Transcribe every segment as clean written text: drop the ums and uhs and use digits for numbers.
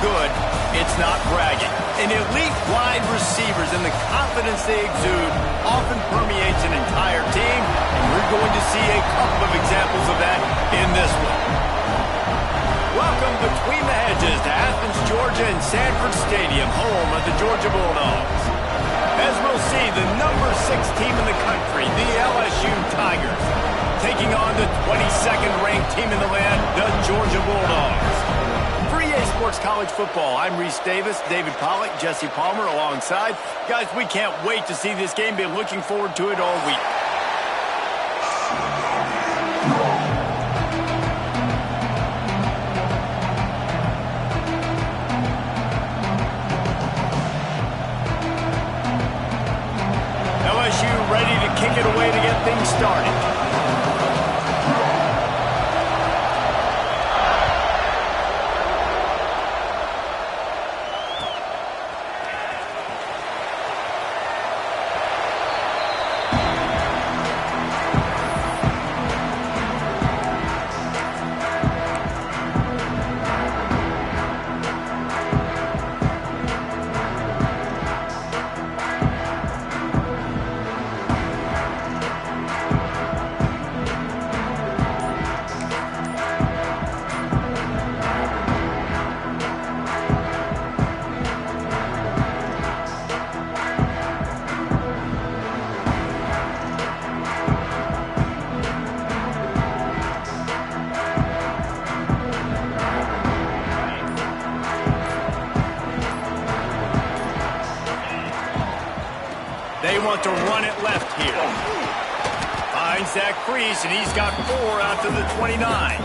good, it's not bragging. And elite wide receivers and the confidence they exude often permeates an entire team, and we're going to see a couple of examples of that in this one. Welcome between the hedges to Athens, Georgia and Sanford Stadium, home of the Georgia Bulldogs. As we'll see, the number 6 team in the country, the LSU Tigers, taking on the 22nd ranked team in the land, the Georgia Bulldogs. For EA Sports College Football, I'm Reese Davis, David Pollack, Jesse Palmer alongside. Guys, we can't wait to see this game. Been looking forward to it all week. LSU ready to kick it away to get things started. They want to run it left here. Finds Zach Priest, and he's got 4 out to the 29.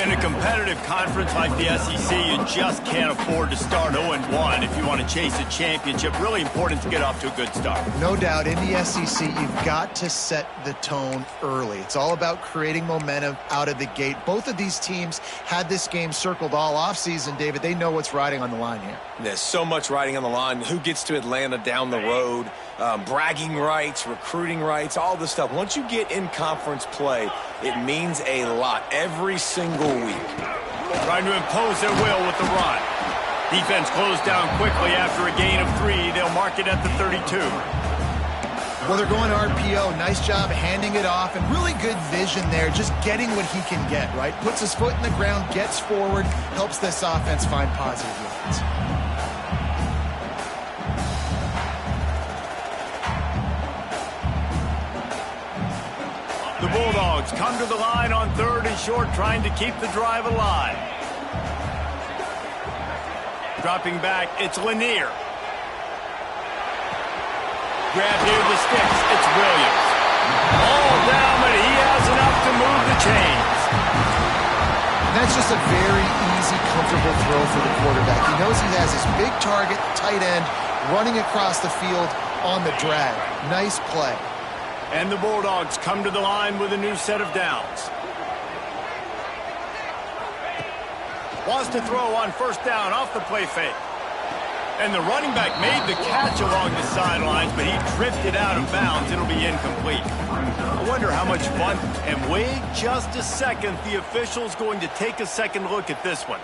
In a competitive conference like the SEC, you just can't afford to start 0-1 if you want to chase a championship. Really important to get off to a good start. No doubt, in the SEC, you've got to set the tone early. It's all about creating momentum out of the gate. Both of these teams had this game circled all offseason, David. They know what's riding on the line here. There's so much riding on the line. Who gets to Atlanta down the road? Bragging rights, recruiting rights, all this stuff. Once you get in conference play, it means a lot every single week. Trying to impose their will with the run. Defense closed down quickly after a gain of 3. They'll mark it at the 32. Well, they're going RPO. Nice job handing it off, and really good vision there, just getting what he can get, right? Puts his foot in the ground, gets forward, helps this offense find positive yards. The Bulldogs come to the line on 3rd and short, trying to keep the drive alive. Dropping back, it's Lanier. Grab near the sticks, it's Williams. All down, but he has enough to move the chains. And that's just a very easy, comfortable throw for the quarterback. He knows he has his big target, tight end, running across the field on the drag. Nice play. And the Bulldogs come to the line with a new set of downs. Wants to throw on 1st down off the play fake. And the running back made the catch along the sidelines, but he drifted out of bounds. It'll be incomplete. I wonder how much fun. And wait just a second. The official's going to take a second look at this one.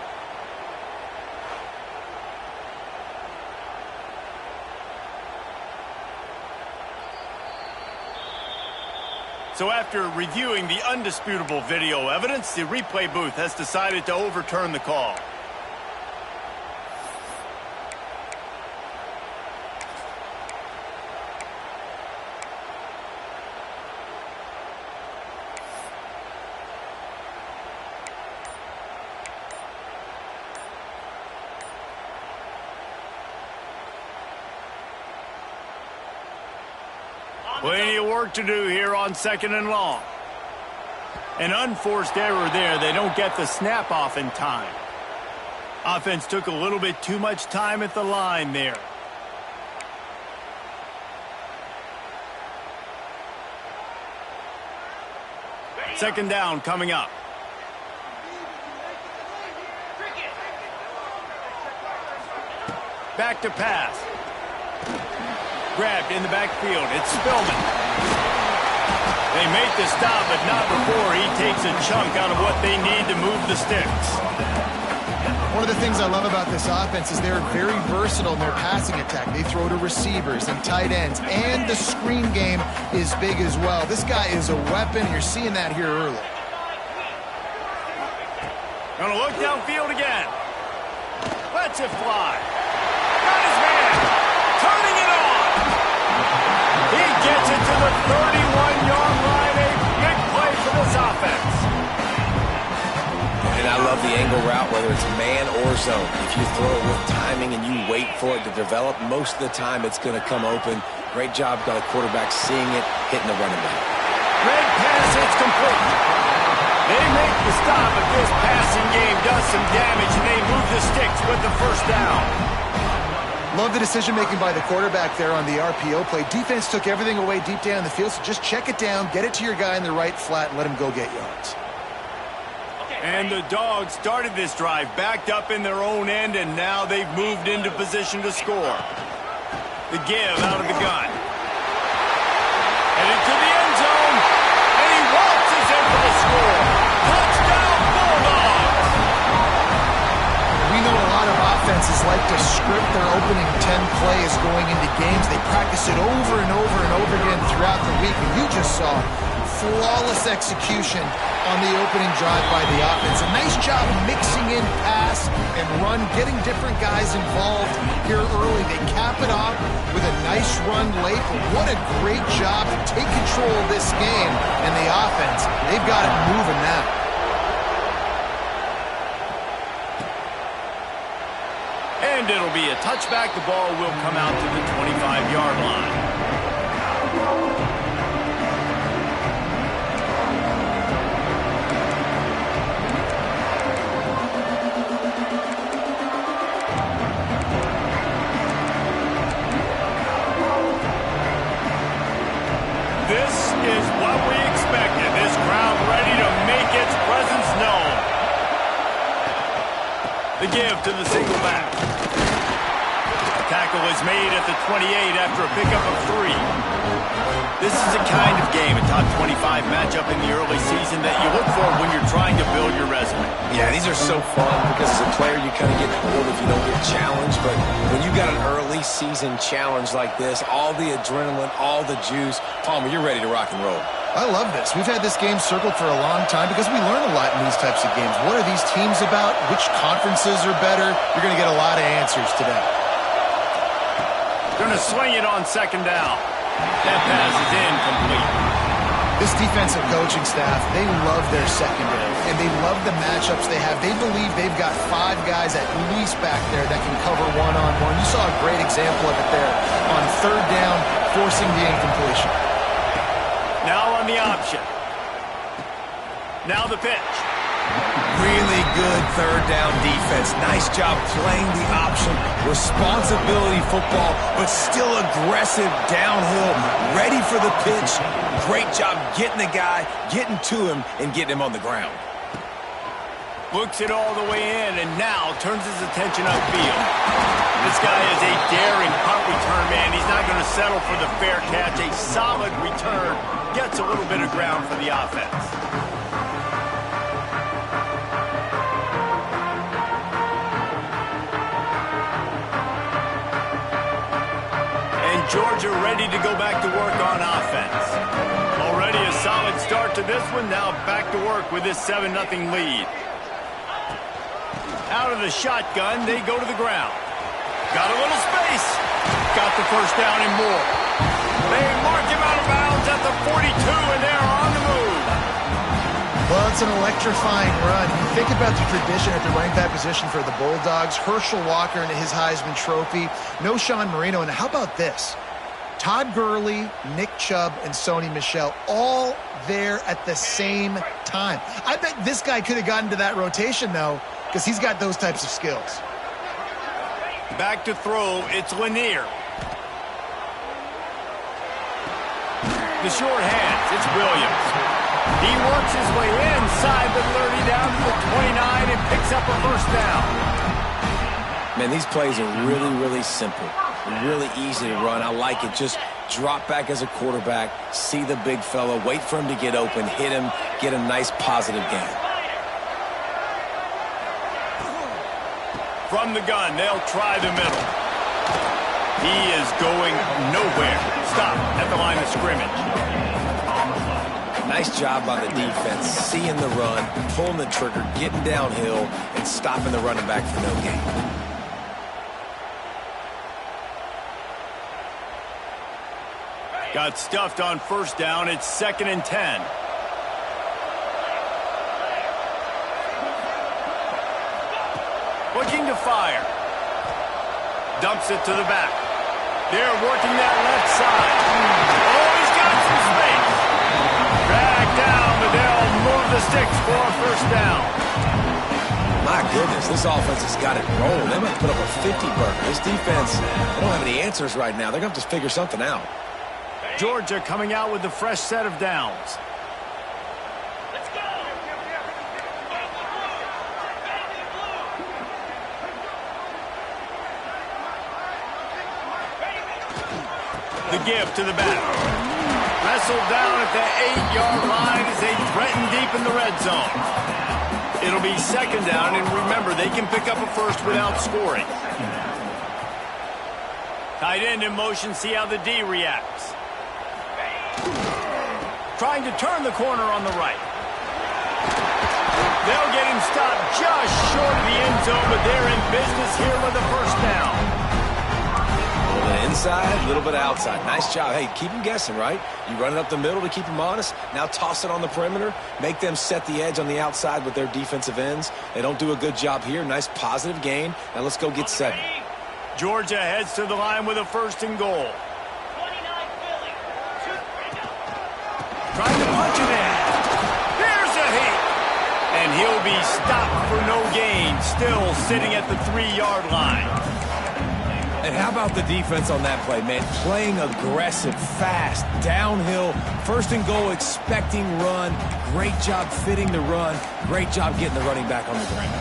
So after reviewing the undisputable video evidence, the replay booth has decided to overturn the call. Plenty of work to do here on 2nd and long. An unforced error there. They don't get the snap off in time. Offense took a little bit too much time at the line there. Second down coming up. Back to pass. Grabbed in the backfield. It's Spillman. They make the stop, but not before he takes a chunk out of what they need to move the sticks. One of the things I love about this offense is they're very versatile in their passing attack. They throw to receivers and tight ends, and the screen game is big as well. This guy is a weapon. You're seeing that here early. Gonna look downfield again. Lets it fly. Got his man. Turning it on. He gets it to the 31-yard line. A big play for this offense. And I love the angle route, whether it's man or zone. If you throw it with timing and you wait for it to develop, most of the time it's going to come open. Great job by the quarterback seeing it, hitting the running back. Great pass, it's complete. They make the stop, but this passing game does some damage, and they move the sticks with the first down. Love the decision-making by the quarterback there on the RPO play. Defense took everything away deep down in the field, so just check it down, get it to your guy in the right flat, and let him go get yards. And the Dogs started this drive backed up in their own end, and now they've moved into position to score. The give out of the gun. And into the end zone, and he waltzes in for the score. Touchdown, Bulldogs! We know a lot of offenses like to script their opening 10 plays going into games. They practice it over and over and over again throughout the week, and you just saw flawless execution on the opening drive by the offense. A nice job mixing in pass and run, getting different guys involved here early. They cap it off with a nice run late, but what a great job to take control of this game. And the offense, they've got it moving now. And it'll be a touchback. The ball will come out to the 25-yard line. This is what we expected. This crowd ready to make its presence known. The give to the single back. Tackle is made at the 28 after a pickup of 3. This is a kind of game, a top 25 matchup in the early season that you look for when you're trying to build your resume. Yeah, these are so fun because as a player you kind of get bored if you don't get challenged, but when you got an early season challenge like this, all the adrenaline, all the juice, Palmer, you're ready to rock and roll. I love this. We've had this game circled for a long time because we learn a lot in these types of games. What are these teams about? Which conferences are better? You're going to get a lot of answers today. Going to swing it on second down. That pass is incomplete. This defensive coaching staff, they love their secondary, and they love the matchups they have. They believe they've got 5 guys at least back there that can cover one-on-one. You saw a great example of it there on third down, forcing the incompletion. Now on the option. Now the pitch. Really good third down defense. Nice job playing the option. Responsibility football, but still aggressive downhill, ready for the pitch. Great job getting the guy, getting to him, and getting him on the ground. Looks it all the way in, and now turns his attention upfield. This guy is a daring punt return man. He's not going to settle for the fair catch. A solid return. Gets a little bit of ground for the offense. Georgia ready to go back to work on offense. Already a solid start to this one. Now back to work with this 7-0 lead. Out of the shotgun, they go to the ground. Got a little space. Got the first down and more. They mark him out of bounds at the 42, and they're on the move. Well, it's an electrifying run. You think about the tradition at the running back position for the Bulldogs. Herschel Walker and his Heisman Trophy. No Sean Marino. And how about this? Todd Gurley, Nick Chubb, and Sony Michel all there at the same time. I bet this guy could have gotten to that rotation, though, because he's got those types of skills. Back to throw. It's Lanier. The short hands. It's Williams. He works his way inside the 30 down to the 29 and picks up a first down. Man, these plays are really, really simple. Really easy to run. I like it. Just drop back as a quarterback, see the big fella, wait for him to get open, hit him, get a nice positive gain. From the gun, they'll try the middle. He is going nowhere. Stop at the line of scrimmage. Nice job by the defense, seeing the run, pulling the trigger, getting downhill, and stopping the running back for no gain. Got stuffed on first down. It's 2nd and 10. Looking to fire. Dumps it to the back. They're working that left side. Oh, he's got some space. Dragged down, but they'll move the sticks for a first down. My goodness, this offense has got it rolling. They might put up a 50-burger. This defense, they don't have any answers right now. They're going to have to figure something out. Georgia coming out with a fresh set of downs. The give to the back. Wrestled down at the 8-yard line as they threaten deep in the red zone. It'll be 2nd down, and remember, they can pick up a first without scoring. Tight end in motion, see how the D reacts. Trying to turn the corner on the right. They'll get him stopped just short of the end zone, but they're in business here with a first down. A little bit inside, a little bit outside. Nice job. Hey, keep them guessing, right? You run it up the middle to keep them honest. Now toss it on the perimeter. Make them set the edge on the outside with their defensive ends. They don't do a good job here. Nice positive gain. Now let's go get 7. Georgia heads to the line with a 1st and goal. Trying to punch it in. There's a hit. And he'll be stopped for no gain. Still sitting at the 3-yard line. And how about the defense on that play, man? Playing aggressive, fast, downhill, 1st and goal, expecting run. Great job fitting the run. Great job getting the running back on the ground.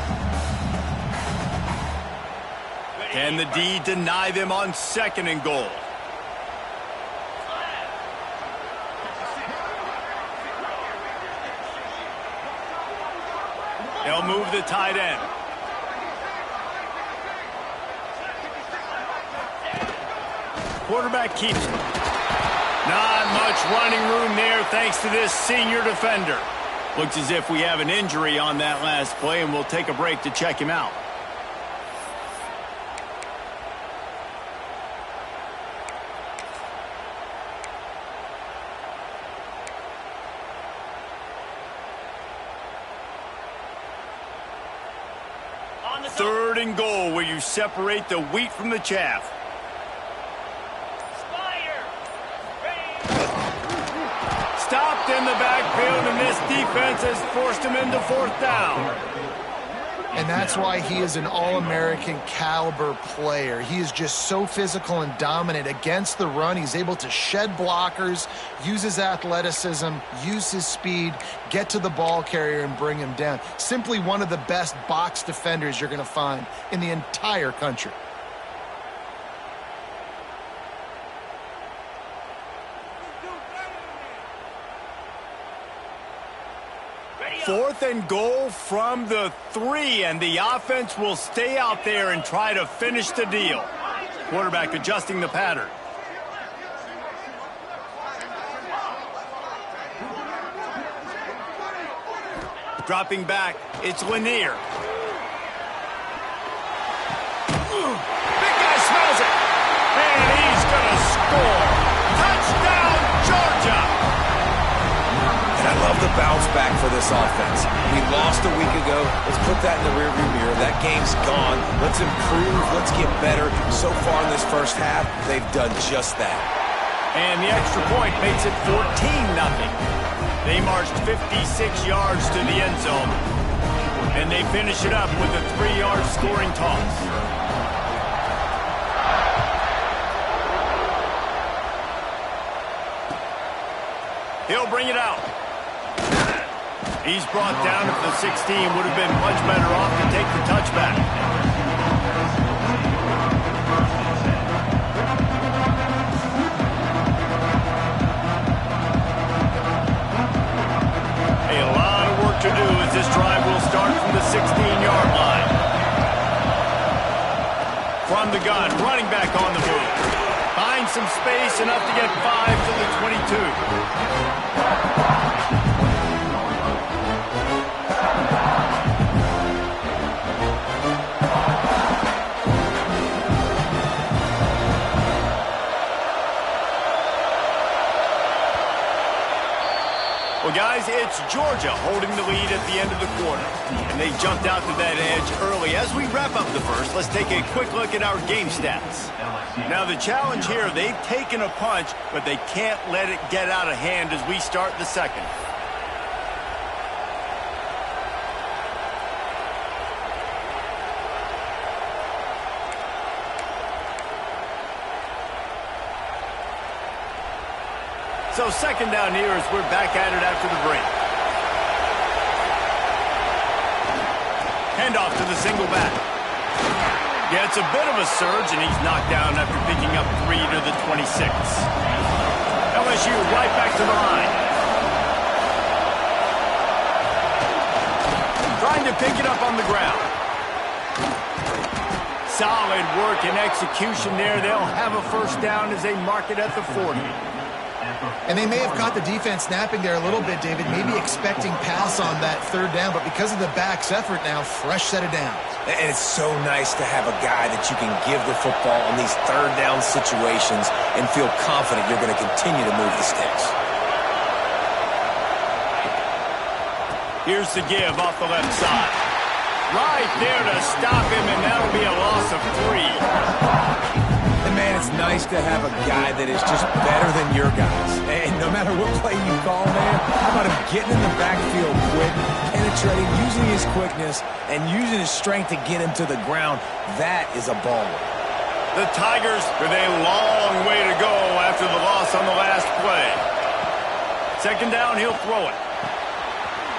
Can the D deny them on 2nd and goal? They'll move the tight end. Quarterback keeps it. Not much running room there thanks to this senior defender. Looks as if we have an injury on that last play, and we'll take a break to check him out. Third and goal, where you separate the wheat from the chaff. Stopped in the backfield, and this defense has forced him into 4th down. And that's why he is an All-American caliber player. He is just so physical and dominant against the run. He's able to shed blockers, use his athleticism, use his speed, get to the ball carrier and bring him down. Simply one of the best box defenders you're going to find in the entire country. Fourth and goal from the 3, and the offense will stay out there and try to finish the deal. Quarterback adjusting the pattern. Dropping back, it's Lanier. Big guy smells it, and he's going to score. Touchdown, Georgia! And I love the bounce back for this offense. We lost a week ago. Let's put that in the rearview mirror. That game's gone. Let's improve. Let's get better. So far in this first half, they've done just that. And the extra point makes it 14-0. They marched 56 yards to the end zone. And they finish it up with a 3-yard scoring toss. He'll bring it out. He's brought down at the 16. Would have been much better off to take the touchback. A lot of work to do as this drive will start from the 16-yard line. From the gun, running back on the move. Finds some space, enough to get 5 to the 22. Well, guys, it's Georgia holding the lead at the end of the quarter. And they jumped out to that edge early. As we wrap up the first, let's take a quick look at our game stats. Now, the challenge here, they've taken a punch, but they can't let it get out of hand as we start the second. So second down here as we're back at it after the break. Handoff to the single back. Yeah, it's a bit of a surge, and he's knocked down after picking up 3 to the 26. LSU right back to the line. Trying to pick it up on the ground. Solid work and execution there. They'll have a first down as they mark it at the 40. And they may have caught the defense snapping there a little bit, David, maybe expecting pass on that third down, but because of the back's effort now, fresh set of downs. And it's so nice to have a guy that you can give the football in these third down situations and feel confident you're going to continue to move the sticks. Here's the give off the left side. Right there to stop him, and that'll be a loss of 3. Man, it's nice to have a guy that is just better than your guys. And no matter what play you call, man, how about him getting in the backfield quick, penetrating, using his quickness, and using his strength to get him to the ground? That is a baller. The Tigers with a long way to go after the loss on the last play. Second down, he'll throw it.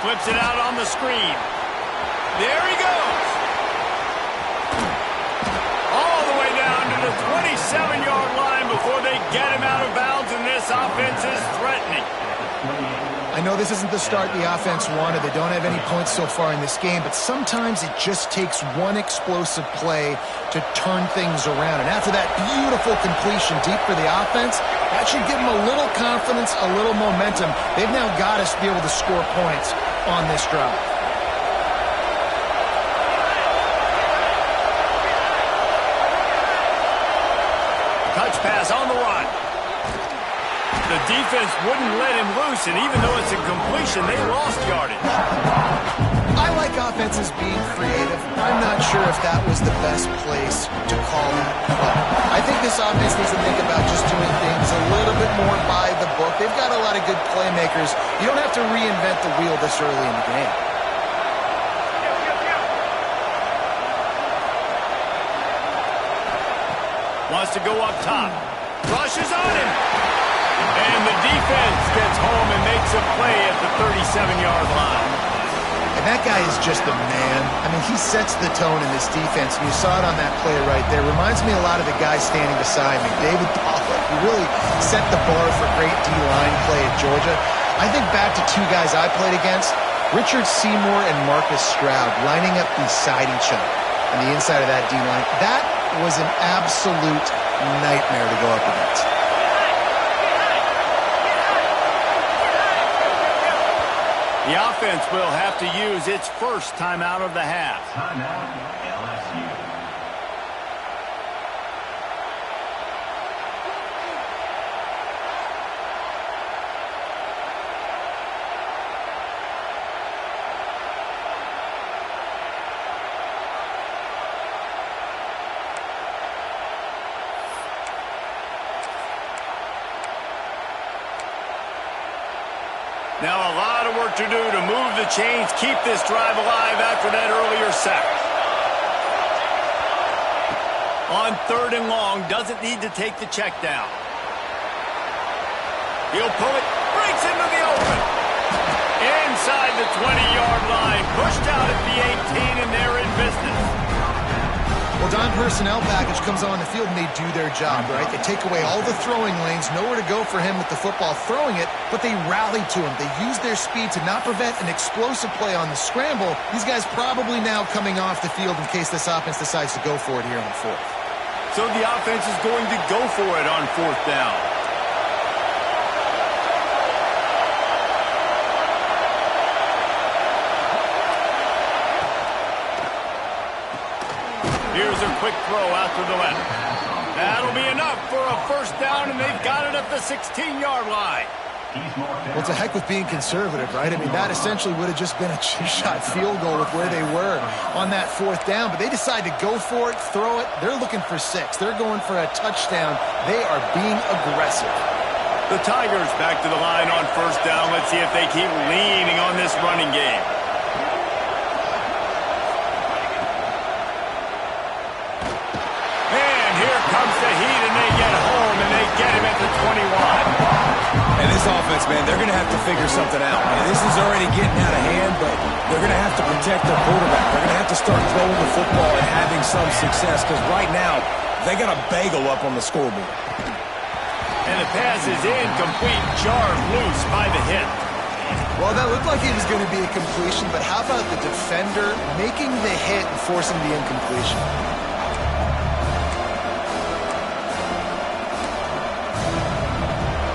Flips it out on the screen. There he goes. The 27-yard line before they get him out of bounds, and this offense is threatening. I know this isn't the start the offense wanted. They don't have any points so far in this game, but sometimes it just takes one explosive play to turn things around. And after that beautiful completion deep for the offense, that should give them a little confidence, a little momentum. They've now got us to be able to score points on this drive. Touch pass on the run. The defense wouldn't let him loose, and even though it's a completion, they lost yardage. I like offenses being creative. I'm not sure if that was the best place to call that play. I think this offense needs to think about just doing things a little bit more by the book. They've got a lot of good playmakers. You don't have to reinvent the wheel this early in the game. Wants to go up top. Rushes on him. And the defense gets home and makes a play at the 37-yard line. And that guy is just a man. I mean, he sets the tone in this defense. And you saw it on that play right there. Reminds me a lot of the guy standing beside me, David Pollack. He really set the bar for great D-line play at Georgia. I think back to 2 guys I played against, Richard Seymour and Marcus Stroud, lining up beside each other on the inside of that D-line. That was an absolute nightmare to go up against. The offense will have to use its first timeout of the half. Timeout, LSU. Now a lot of work to do to move the chains, keep this drive alive after that earlier sack. On 3rd and long, doesn't need to take the check down. He'll pull it, breaks into the open. Inside the 20-yard line, pushed out at the 18, and they're in business. Well, Don personnel package comes on the field and they do their job, right? They take away all the throwing lanes, nowhere to go for him with the football throwing it, but they rally to him. They use their speed to not prevent an explosive play on the scramble. These guys probably now coming off the field in case this offense decides to go for it here on 4th. So the offense is going to go for it on 4th down. Here's a quick throw out to the left. That'll be enough for a 1st down, and they've got it at the 16-yard line. Well, it's a heck with being conservative, right? I mean, that essentially would have just been a chip-shot field goal with where they were on that 4th down, but they decide to go for it, throw it. They're looking for 6. They're going for a touchdown. They are being aggressive. The Tigers back to the line on 1st down. Let's see if they keep leaning on this running game. And here comes the heat, and they get home, and they get him at the 21. And this offense, man, they're going to have to figure something out. And this is already getting out of hand, but they're going to have to protect their quarterback. They're going to have to start throwing the football and having some success, because right now, they got a bagel up on the scoreboard. And the pass is incomplete, jarred loose by the hit. Well, that looked like it was going to be a completion, but how about the defender making the hit and forcing the incompletion?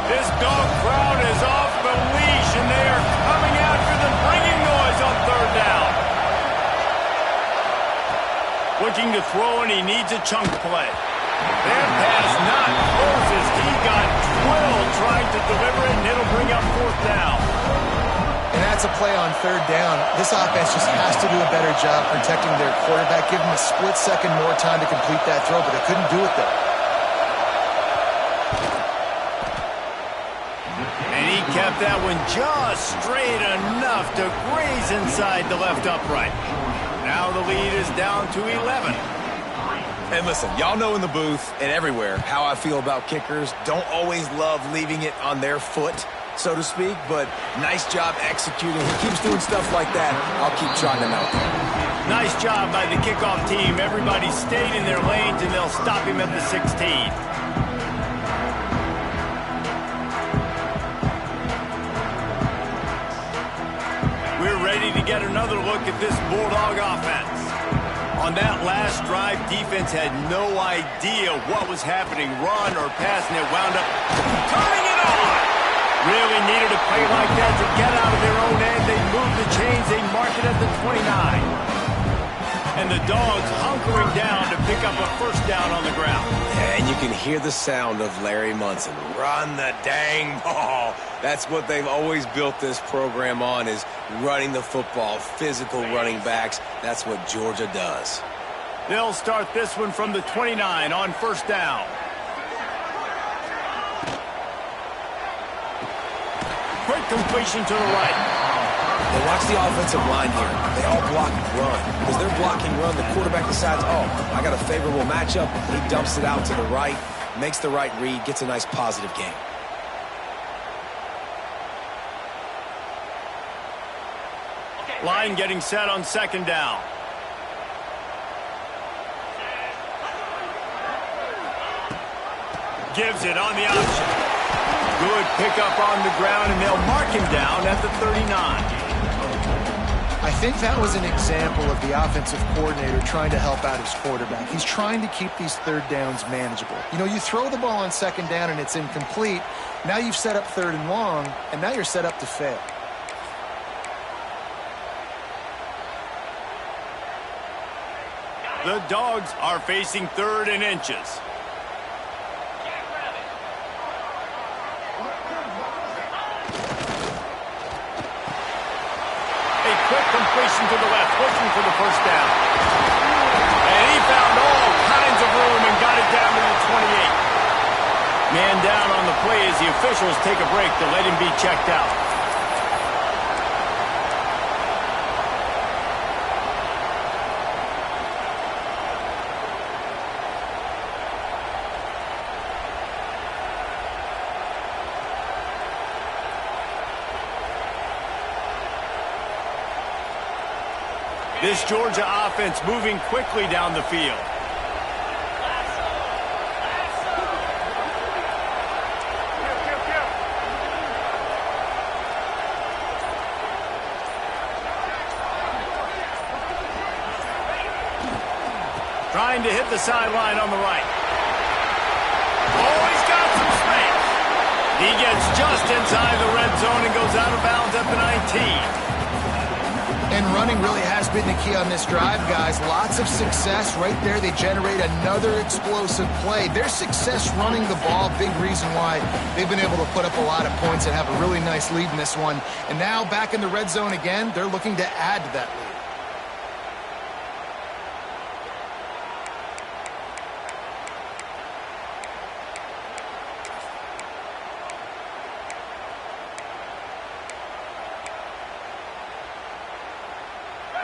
This dog crowd is off the leash, and they are coming after them, bringing noise on 3rd down. Looking to throw, and he needs a chunk play. That pass not closes. He got drilled trying to deliver it, and it'll bring up 4th down. And that's a play on 3rd down. This offense just has to do a better job protecting their quarterback. Give them a split second more time to complete that throw, but they couldn't do it there. And he kept that one just straight enough to graze inside the left upright. Now the lead is down to 11. And listen, y'all know in the booth and everywhere how I feel about kickers. Don't always love leaving it on their foot, so to speak, but nice job executing. He keeps doing stuff like that. I'll keep trying him out there. Nice job by the kickoff team. Everybody stayed in their lanes, and they'll stop him at the 16. We're ready to get another look at this Bulldog offense. On that last drive, defense had no idea what was happening, run or pass, and it wound up turning it on. Really needed a play like that to get out of their own end. They moved the chains. They mark it at the 29. And the Dogs hunkering down to pick up a 1st down on the ground. And you can hear the sound of Larry Munson. Run the dang ball. That's what they've always built this program on, is running the football, physical running backs. That's what Georgia does. They'll start this one from the 29 on 1st down. Quick completion to the right. Now watch the offensive line here. They all block and run. As they're blocking run, the quarterback decides, oh, I got a favorable matchup. He dumps it out to the right, makes the right read, gets a nice positive gain. Line getting set on 2nd down. Gives it on the option. Good pickup on the ground, and they'll mark him down at the 39. I think that was an example of the offensive coordinator trying to help out his quarterback. He's trying to keep these 3rd downs manageable. You know, you throw the ball on 2nd down and it's incomplete. Now you've set up 3rd and long, and now you're set up to fail. The Dogs are facing 3rd and inches. Completion to the left, pushing for the 1st down. And he found all kinds of room and got it down to the 28. Man down on the play as the officials take a break to let him be checked out. This Georgia offense moving quickly down the field. Trying to hit the sideline on the right. He gets just inside the red zone and goes out of bounds at the 19. And running really has been the key on this drive, guys. Lots of success right there. They generate another explosive play. Their success running the ball, big reason why they've been able to put up a lot of points and have a really nice lead in this one. And now back in the red zone again, they're looking to add to that lead.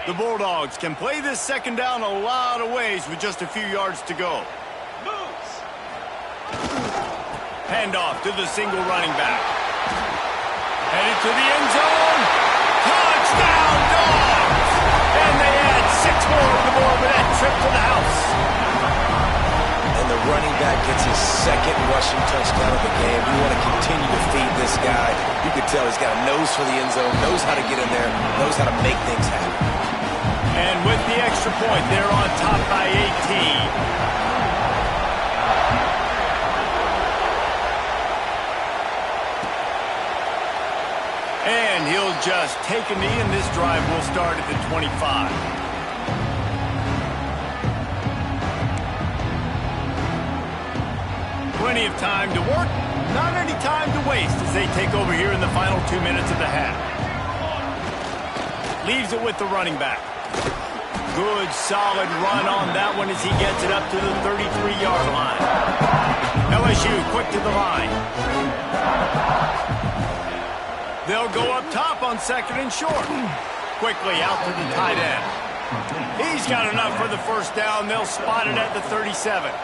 The Bulldogs can play this second down a lot of ways with just a few yards to go. Handoff to the single running back. Headed to the end zone. Touchdown, Dogs! And they add 6 more to the board with that trip to the house. And the running back gets his second rushing touchdown of the game. You want to continue to feed this guy. You could tell he's got a nose for the end zone, knows how to get in there, knows how to make things happen. And with the extra point, they're on top by 18. And he'll just take a knee, and this drive will start at the 25. Plenty of time to work, not any time to waste as they take over here in the final 2 minutes of the half. Leaves it with the running back. Good, solid run on that one as he gets it up to the 33-yard line. LSU quick to the line. They'll go up top on second and short. Quickly out to the tight end. He's got enough for the first down. They'll spot it at the 37.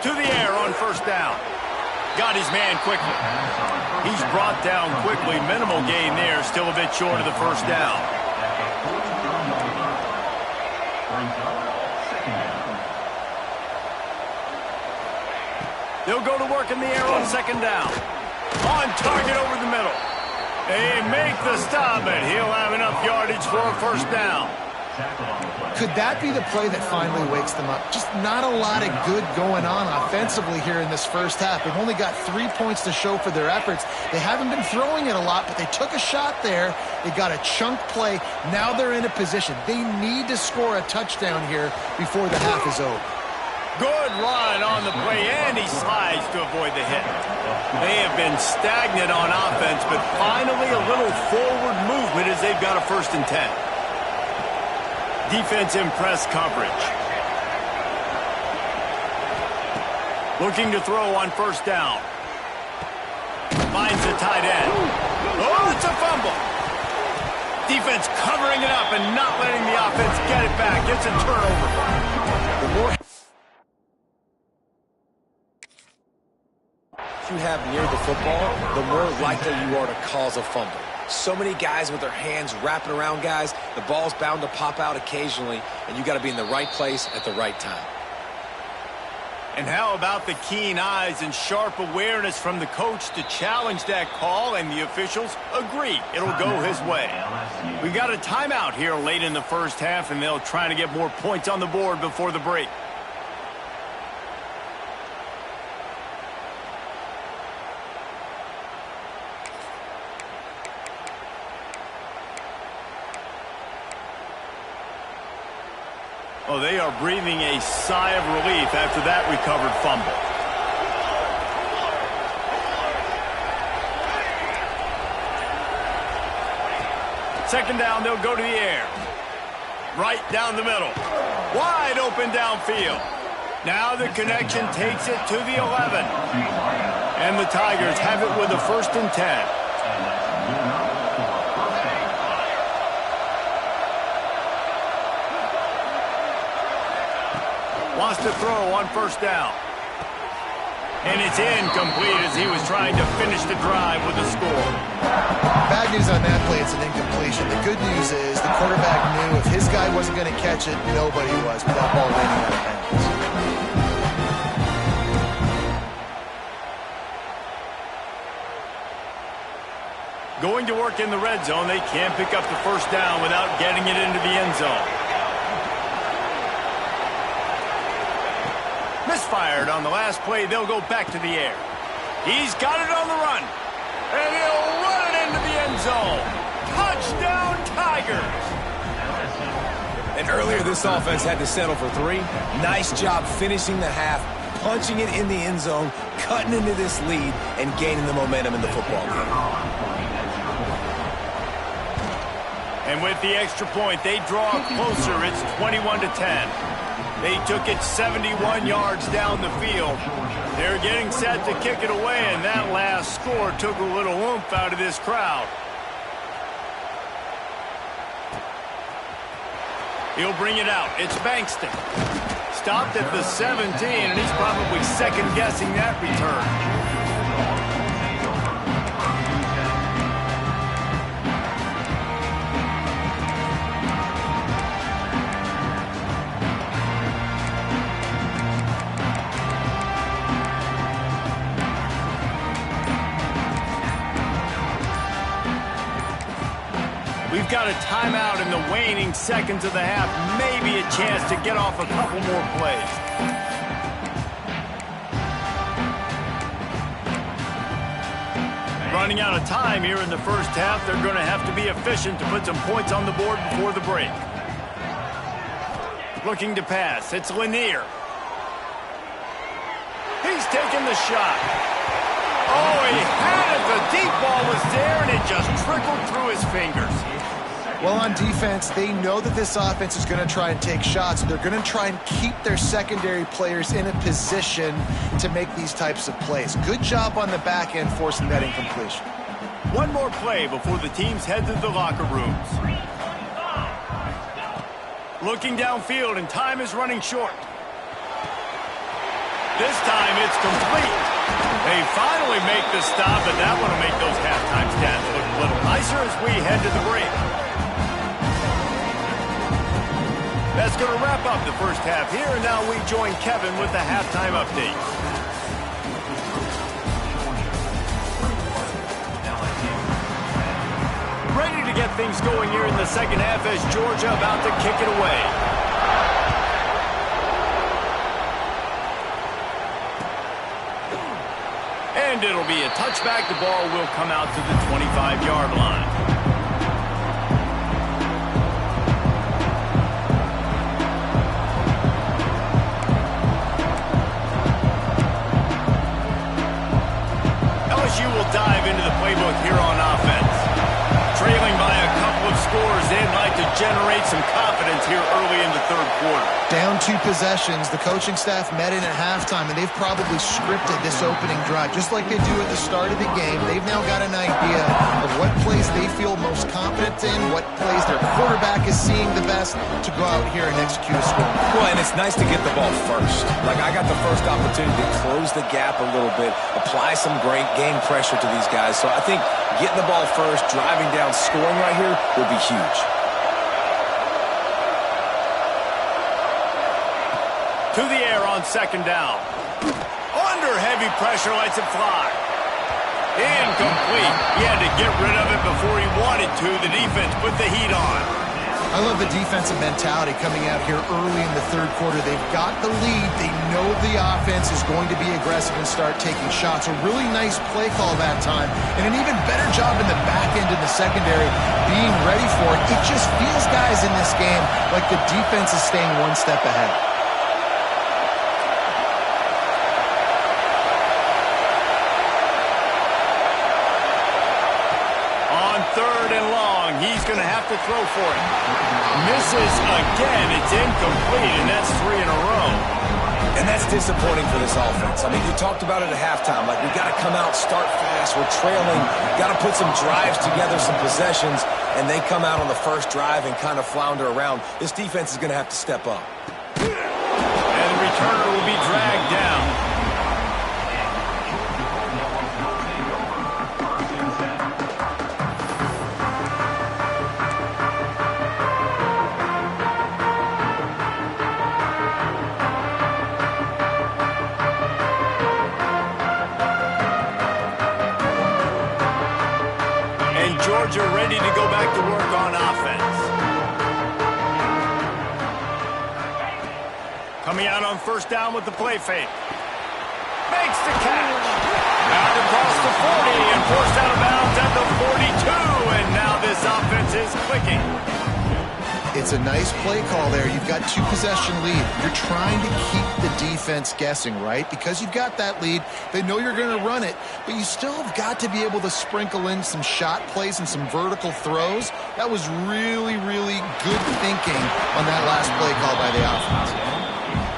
To the air on first down. Got his man quickly. He's brought down quickly. Minimal gain there. Still a bit short of the first down. They'll go to work in the air on second down. On target over the middle. They make the stop, and he'll have enough yardage for a first down. Could that be the play that finally wakes them up? Just not a lot of good going on offensively here in this first half. They've only got 3 points to show for their efforts. They haven't been throwing it a lot, but they took a shot there. They got a chunk play. Now they're in a position. They need to score a touchdown here before the half is over. Good run on the play, and he slides to avoid the hit. They have been stagnant on offense, but finally a little forward movement as they've got a 1st and 10. Defense in press coverage. Looking to throw on first down. Finds the tight end. Oh, it's a fumble. Defense covering it up and not letting the offense get it back. It's a turnover. The more you have near the football, the more likely you are to cause a fumble. So many guys with their hands wrapping around guys, the ball's bound to pop out occasionally, and you got to be in the right place at the right time. And how about the keen eyes and sharp awareness from the coach to challenge that call, and the officials agree it'll go his way. We got a timeout here late in the first half, and they'll try to get more points on the board before the break. Oh, they are breathing a sigh of relief after that recovered fumble. Second down, they'll go to the air. Right down the middle. Wide open downfield. Now the connection takes it to the 11. And the Tigers have it with a 1st and 10. Wants to throw on first down. And it's incomplete as he was trying to finish the drive with a score. Bad news on that play, it's an incompletion. The good news is the quarterback knew if his guy wasn't going to catch it, nobody was with that ball landing out of bounds. Going to work in the red zone. They can't pick up the first down without getting it into the end zone. Misfired on the last play. They'll go back to the air. He's got it on the run. And he'll run it into the end zone. Touchdown, Tigers. And earlier this offense had to settle for 3. Nice job finishing the half, punching it in the end zone, cutting into this lead, and gaining the momentum in the football game. And with the extra point, they draw closer. It's 21-10. They took it 71 yards down the field. They're getting set to kick it away, and that last score took a little oomph out of this crowd. He'll bring it out. It's Bankston. Stopped at the 17, and he's probably second-guessing that return. We've got a timeout in the waning seconds of the half. Maybe a chance to get off a couple more plays. Running out of time here in the first half. They're going to have to be efficient to put some points on the board before the break. Looking to pass. It's Lanier. He's taking the shot. Oh, he had it. The deep ball was there, and it just trickled through his fingers. Well, on defense, they know that this offense is going to try and take shots. They're going to try and keep their secondary players in a position to make these types of plays. Good job on the back end forcing that incompletion. One more play before the teams head to the locker rooms. Looking downfield, and time is running short. This time it's complete. They finally make the stop, and that one will make those halftime stats look a little nicer as we head to the break. That's going to wrap up the first half here, and now we join Kevin with the halftime update. Ready to get things going here in the second half as Georgia about to kick it away. And it'll be a touchback. The ball will come out to the 25-yard line. LSU will dive into the playbook here on offense. Trailing by a couple of scores, they'd like to generate some confidence here early in the third quarter. Down 2 possessions, the coaching staff met in at halftime, and they've probably scripted this opening drive. Just like they do at the start of the game, they've now got an idea of what plays they feel most confident in, what plays their quarterback is seeing the best to go out here and execute a score. Well, and it's nice to get the ball first. Like, I got the first opportunity to close the gap a little bit, apply some great game pressure to these guys. So I think getting the ball first, driving down, scoring right here will be huge. To the air on second down. Under heavy pressure, lets it fly. Incomplete. He had to get rid of it before he wanted to. The defense put the heat on. I love the defensive mentality coming out here early in the third quarter. They've got the lead. They know the offense is going to be aggressive and start taking shots. A really nice play call that time, and an even better job in the back end in the secondary being ready for it. It just feels, guys, in this game like the defense is staying one step ahead. Third and long. He's going to have to throw for it. Misses again. It's incomplete, and that's 3 in a row. And that's disappointing for this offense. I mean, you talked about it at halftime. Like, we got to come out, start fast. We're trailing. Got to put some drives together, some possessions, and they come out on the first drive and kind of flounder around. This defense is going to have to step up. And the returner will be dragged down. Georgia ready to go back to work on offense. Coming out on first down with the play fake. Makes the catch. Out across the 40 and forced out of bounds at the 42. And now this offense is clicking. It's a nice play call there. You've got 2-possession lead. You're trying to keep the defense guessing, right? Because you've got that lead. They know you're going to run it, but you still have got to be able to sprinkle in some shot plays and some vertical throws. That was really, really good thinking on that last play call by the offense.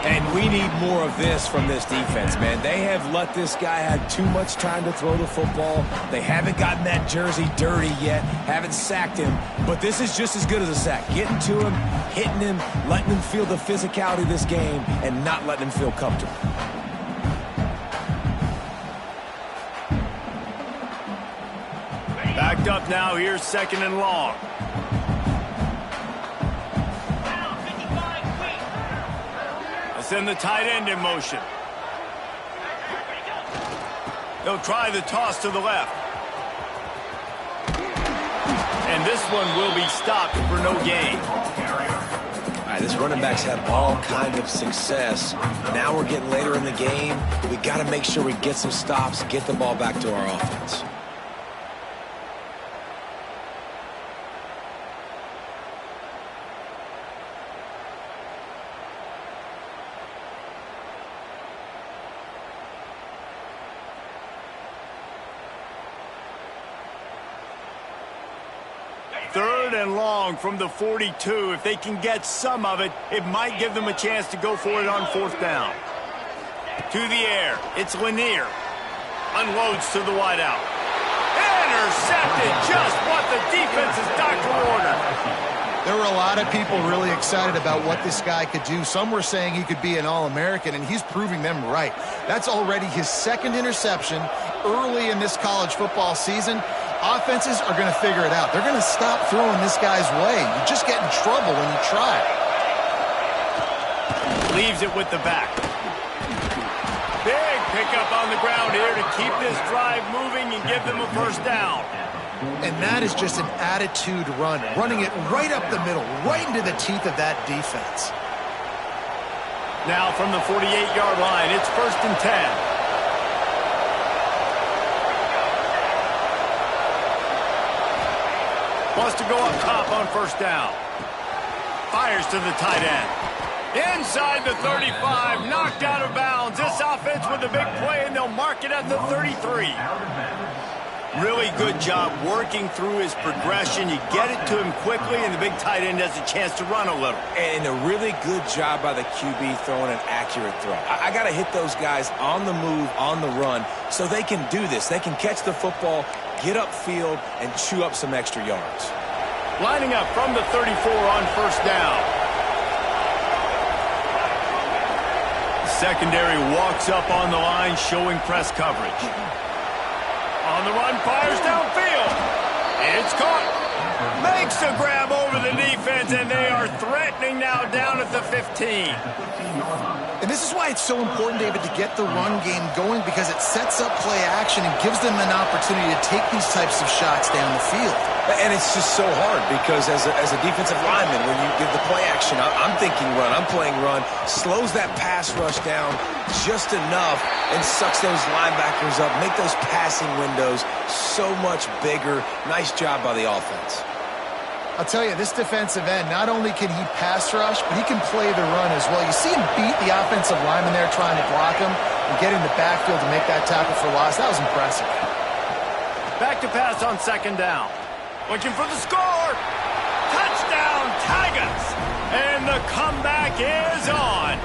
And we need more of this from this defense, man. They have let this guy have too much time to throw the football. They haven't gotten that jersey dirty yet, haven't sacked him. But this is just as good as a sack. Getting to him, hitting him, letting him feel the physicality of this game, and not letting him feel comfortable. Backed up now, here's 2nd and long. Send the tight end in motion. They'll try the toss to the left. And this one will be stopped for no gain. All right, this running back's had all kind of success. Now we're getting later in the game. We got to make sure we get some stops, get the ball back to our offense. Third and long from the 42. If they can get some of it, it might give them a chance to go for it on 4th down. To the air. It's Lanier. Unloads to the wideout. Intercepted. Just what the defense's doctor ordered. There were a lot of people really excited about what this guy could do. Some were saying he could be an All-American, and he's proving them right. That's already his 2nd interception early in this college football season. Offenses are going to figure it out. They're going to stop throwing this guy's way. You just get in trouble when you try. Leaves it with the back. Big pickup on the ground here to keep this drive moving and give them a 1st down. And that is just an attitude run. Running it right up the middle, right into the teeth of that defense. Now from the 48-yard line, it's 1st and 10. Wants to go up top on 1st down. Fires to the tight end. Inside the 35, knocked out of bounds. This offense with a big play, and they'll mark it at the 33. Really good job working through his progression. You get it to him quickly, and the big tight end has a chance to run a little. And a really good job by the QB throwing an accurate throw. I got to hit those guys on the move, on the run, so they can do this. They can catch the football, get upfield, and chew up some extra yards. Lining up from the 34 on 1st down. Secondary walks up on the line, showing press coverage. On the run, fires downfield. It's caught. Makes the grab over the defense, and they are threatening now down at the 15. And this is why it's so important, David, to get the run game going, because it sets up play action and gives them an opportunity to take these types of shots down the field. And it's just so hard because as a defensive lineman, when you give the play action, I'm thinking run, I'm playing run, slows that pass rush down just enough and sucks those linebackers up, make those passing windows so much bigger. Nice job by the offense. I'll tell you, this defensive end, not only can he pass rush, but he can play the run as well. You see him beat the offensive lineman there trying to block him and get in the backfield to make that tackle for loss. That was impressive. Back to pass on 2nd down. Looking for the score. Touchdown, Tigers. And the comeback is on.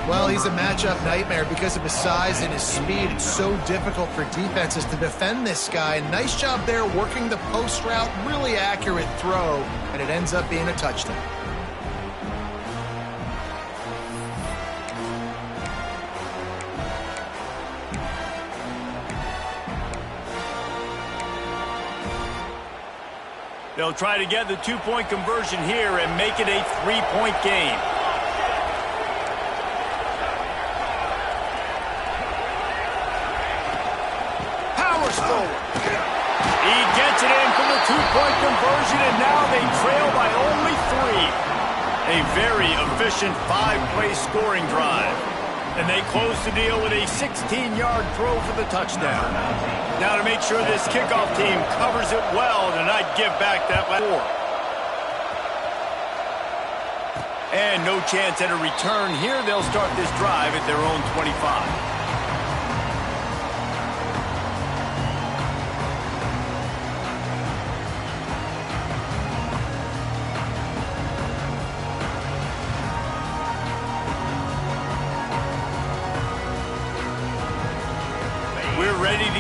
Well, he's a matchup nightmare because of his size and his speed. It's so difficult for defenses to defend this guy. Nice job there working the post route. Really accurate throw, and it ends up being a touchdown. They'll try to get the 2-point conversion here and make it a 3-point game. Powers forward. He gets the two-point conversion, and now they trail by only 3. A very efficient 5-play scoring drive. And they close the deal with a 16-yard throw for the touchdown. Now to make sure this kickoff team covers it well to not give back that last 4. And no chance at a return here. They'll start this drive at their own 25.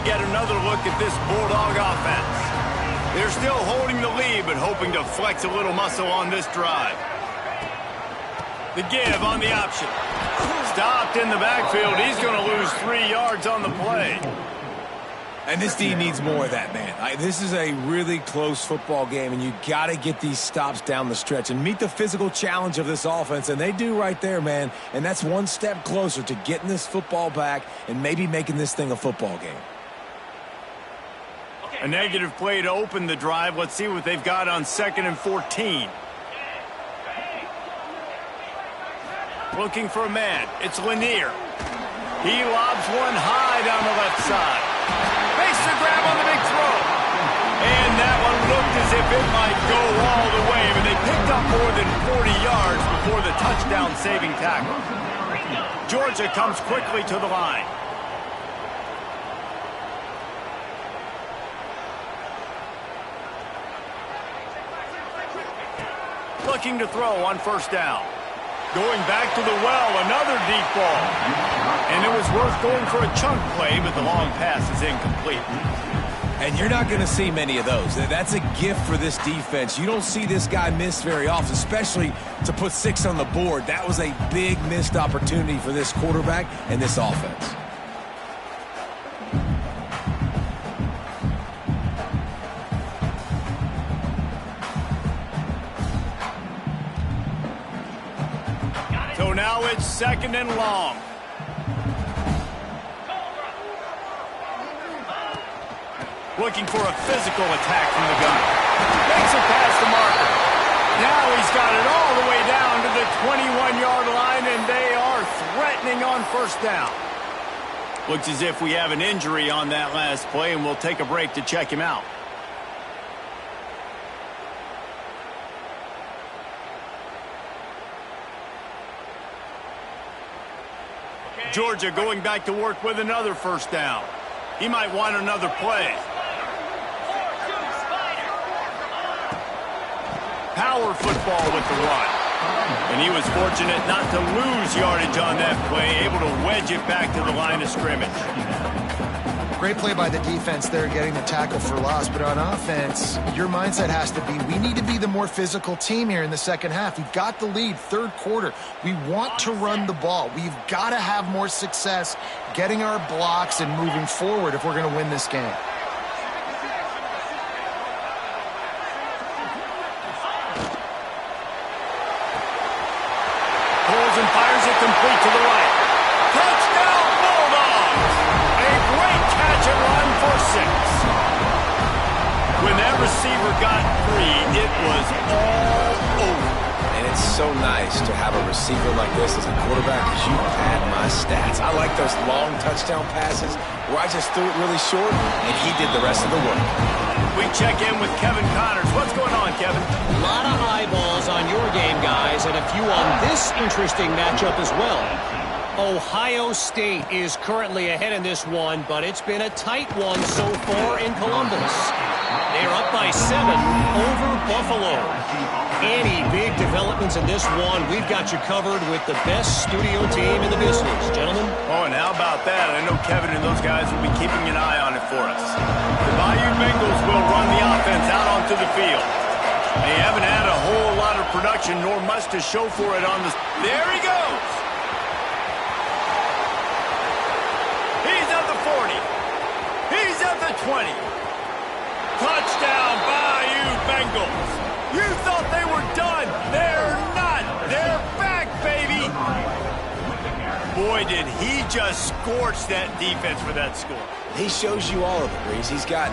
Get another look at this Bulldog offense. They're still holding the lead, but hoping to flex a little muscle on this drive. The give on the option. Stopped in the backfield. He's going to lose 3 yards on the play. And this D needs more of that, man. This is a really close football game, and you got to get these stops down the stretch and meet the physical challenge of this offense, and they do right there, man. And that's one step closer to getting this football back and maybe making this thing a football game. A negative play to open the drive. Let's see what they've got on 2nd and 14. Looking for a man. It's Lanier. He lobs one high down the left side. Makes the grab on the big throw. And that one looked as if it might go all the way, but they picked up more than 40 yards before the touchdown-saving tackle. Georgia comes quickly to the line. Looking to throw on 1st down. Going back to the well, another deep ball. And it was worth going for a chunk play, but the long pass is incomplete. And you're not going to see many of those. That's a gift for this defense. You don't see this guy miss very often, especially to put 6 on the board. That was a big missed opportunity for this quarterback and this offense. So now it's 2nd and long. Looking for a physical attack from the gun. Makes it past the marker. Now he's got it all the way down to the 21-yard line, and they are threatening on 1st down. Looks as if we have an injury on that last play, and we'll take a break to check him out. Georgia going back to work with another 1st down. He might want another play. Power football with the run. And he was fortunate not to lose yardage on that play, able to wedge it back to the line of scrimmage. Great play by the defense there, getting the tackle for loss. But on offense, your mindset has to be, we need to be the more physical team here in the 2nd half. We've got the lead, 3rd quarter. We want to run the ball. We've got to have more success getting our blocks and moving forward if we're going to win this game. Pulls and fires it complete to the right. Touchdown, Bulldogs! A great catch and run for 6. When that receiver got free, it was all over. And it's so nice to have a receiver like this as a quarterback, because you pad my stats. I like those long touchdown passes where I just threw it really short and he did the rest of the work. We check in with Kevin Connors. What's going on, Kevin? A lot of eyeballs on your game, guys, and a few on this interesting matchup as well. Ohio State is currently ahead in this one, but it's been a tight one so far in Columbus. They're up by 7 over Buffalo. Any big developments in this one, we've got you covered with the best studio team in the business, gentlemen. Oh, and how about that? I know Kevin and those guys will be keeping an eye on it for us. The Bayou Bengals will run the offense out onto the field. They haven't had a whole lot of production, nor much to show for it on the... There he goes! He's at the 40. He's at the 20. Touchdown, Bayou Bengals. You thought they were done. They're not. They're back, baby. Boy, boy, did he just scorch that defense for that score. He shows you all of it, Reese. He's got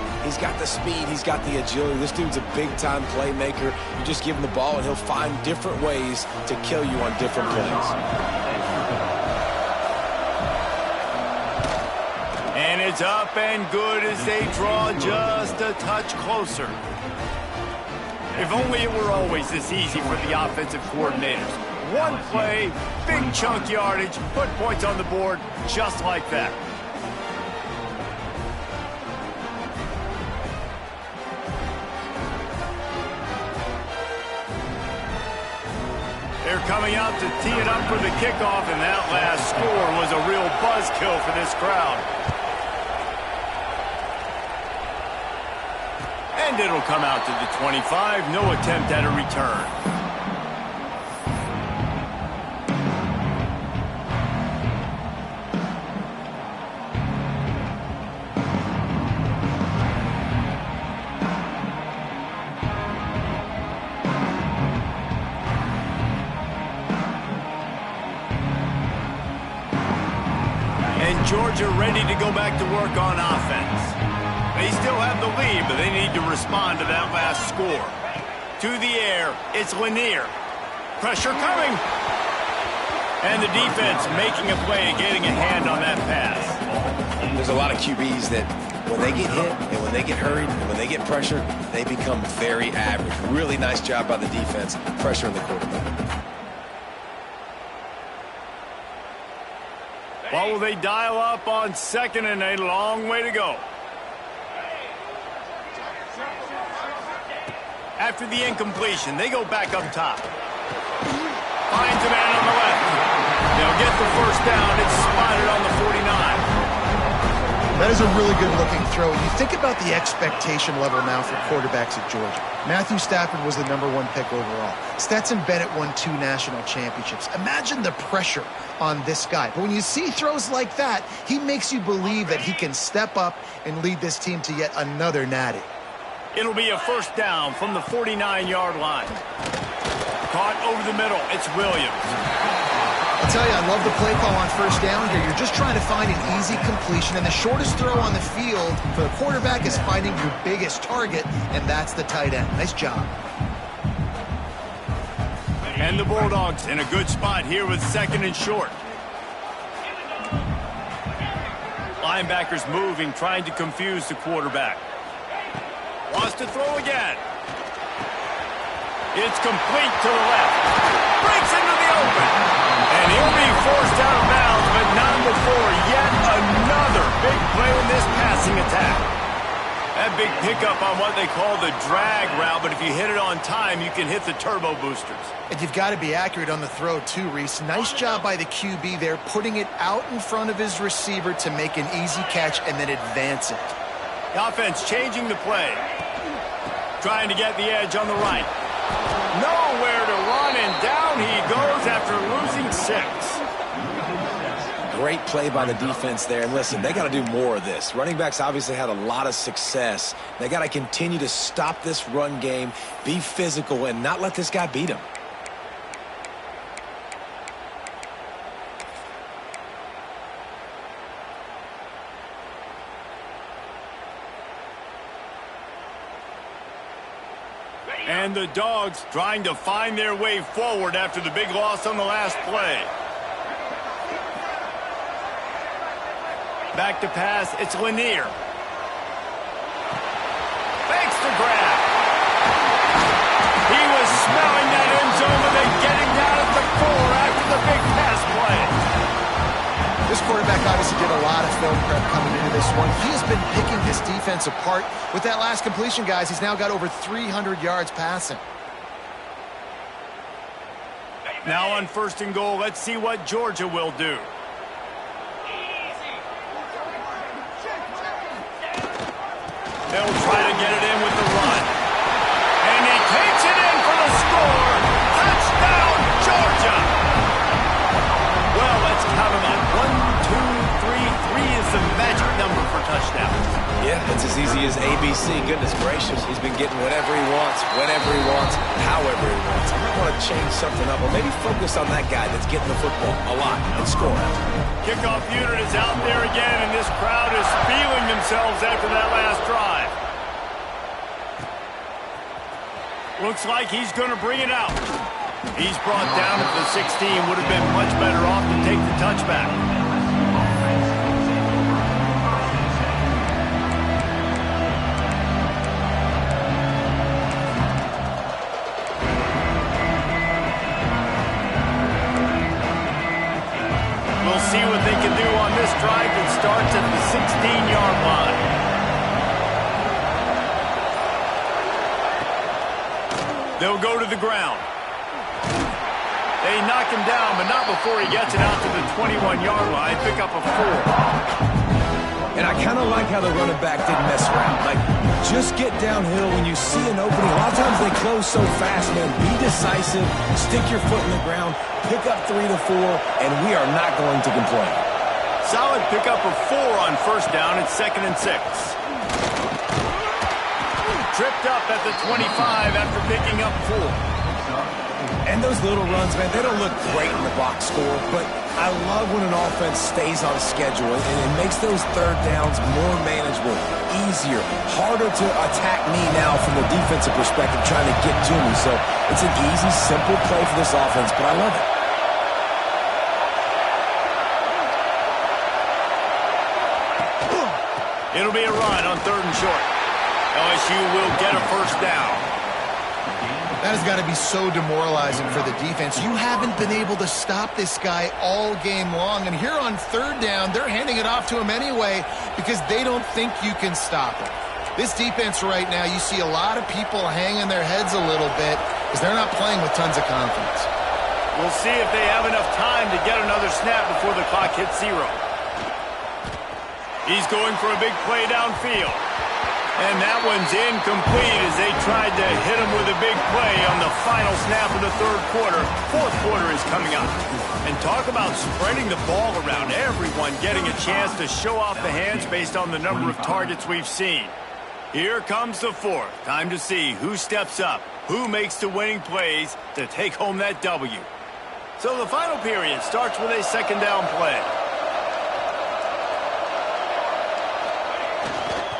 the speed. He's got the agility. This dude's a big-time playmaker. You just give him the ball, and he'll find different ways to kill you on different plays. And it's up and good as they draw just a touch closer. If only it were always this easy for the offensive coordinators. One play, big chunk yardage, put points on the board just like that. They're coming out to tee it up for the kickoff, and that last score was a real buzzkill for this crowd. And it'll come out to the 25. No attempt at a return. And Georgia ready to go back to work on offense. They still have the lead, but they need to respond to that last score. To the air, it's Lanier. Pressure coming. And the defense making a play and getting a hand on that pass. There's a lot of QBs that when they get hit and when they get hurried and when they get pressured, they become very average. Really nice job by the defense, pressuring the quarterback. What will they dial up on second and a long way to go? After the incompletion, they go back up top. Finds a man on the left. They'll get the first down. It's spotted on the 49. That is a really good-looking throw. You think about the expectation level now for quarterbacks at Georgia. Matthew Stafford was the #1 pick overall. Stetson Bennett won 2 national championships. Imagine the pressure on this guy. But when you see throws like that, he makes you believe that he can step up and lead this team to yet another natty. It'll be a first down from the 49-yard line. Caught over the middle. It's Williams. I'll tell you, I love the play call on first down here. You're just trying to find an easy completion, and the shortest throw on the field for the quarterback is finding your biggest target, and that's the tight end. Nice job. And the Bulldogs in a good spot here with second and short. Linebackers moving, trying to confuse the quarterback. Wants to throw again. It's complete to the left. Breaks into the open. And he'll be forced out of bounds, but not before yet another big play in this passing attack. That big pickup on what they call the drag route, but if you hit it on time, you can hit the turbo boosters. And you've got to be accurate on the throw too, Reese. Nice job by the QB there, putting it out in front of his receiver to make an easy catch and then advance it. The offense changing the play. Trying to get the edge on the right. Nowhere to run, and down he goes after losing 6. Great play by the defense there. And listen, they got to do more of this. Running backs obviously had a lot of success. They got to continue to stop this run game, be physical, and not let this guy beat him. And the Dogs trying to find their way forward after the big loss on the last play. Back to pass, it's Lanier. Fakes the grab. He was smelling that end zone, but they get him down at the 4 after the big pass play. This quarterback obviously did a lot of film prep coming into this one. He has been picking this defense apart. With that last completion, guys, he's now got over 300 yards passing. Now on first and goal, let's see what Georgia will do. They'll try to get it in with the run. And he takes it in for the score. Touchdown, Georgia! Well, let's count them up. 1, 2, 3. 3 is the magic number for touchdowns. Yeah, it's as easy as ABC. Goodness gracious, he's been getting whatever he wants, whenever he wants, however he wants. I might want to change something up, or maybe focus on that guy that's getting the football a lot and scoring. Kickoff unit is out there again, and this crowd is feeling themselves after that last drive. Looks like he's going to bring it out. He's brought down at the 16. Would have been much better off to take the touchback. We'll see what they can do on this drive that starts at the 16-yard line. They'll go to the ground. They knock him down, but not before he gets it out to the 21-yard line. Pick up a 4. And I kind of like how the running back didn't mess around. Like, just get downhill when you see an opening. A lot of times they close so fast, man. Be decisive, stick your foot in the ground, pick up 3 to 4, and we are not going to complain. Solid pickup of 4 on first down. It's 2nd and 6. Tripped up at the 25 after picking up 4. And those little runs, man, they don't look great in the box score, but I love when an offense stays on schedule and it makes those third downs more manageable, easier, harder to attack me now from the defensive perspective trying to get to me. So it's an easy, simple play for this offense, but I love it. It'll be a run on 3rd and short. LSU will get a first down. That has got to be so demoralizing for the defense. You haven't been able to stop this guy all game long. And here on 3rd down, they're handing it off to him anyway because they don't think you can stop him. This defense right now, you see a lot of people hanging their heads a little bit because they're not playing with tons of confidence. We'll see if they have enough time to get another snap before the clock hits 0. He's going for a big play downfield. And that one's incomplete as they tried to hit him with a big play on the final snap of the 3rd quarter. 4th quarter is coming up. And talk about spreading the ball around. Everyone getting a chance to show off the hands based on the number of targets we've seen. Here comes the 4th. Time to see who steps up, who makes the winning plays to take home that W. So the final period starts with a 2nd down play.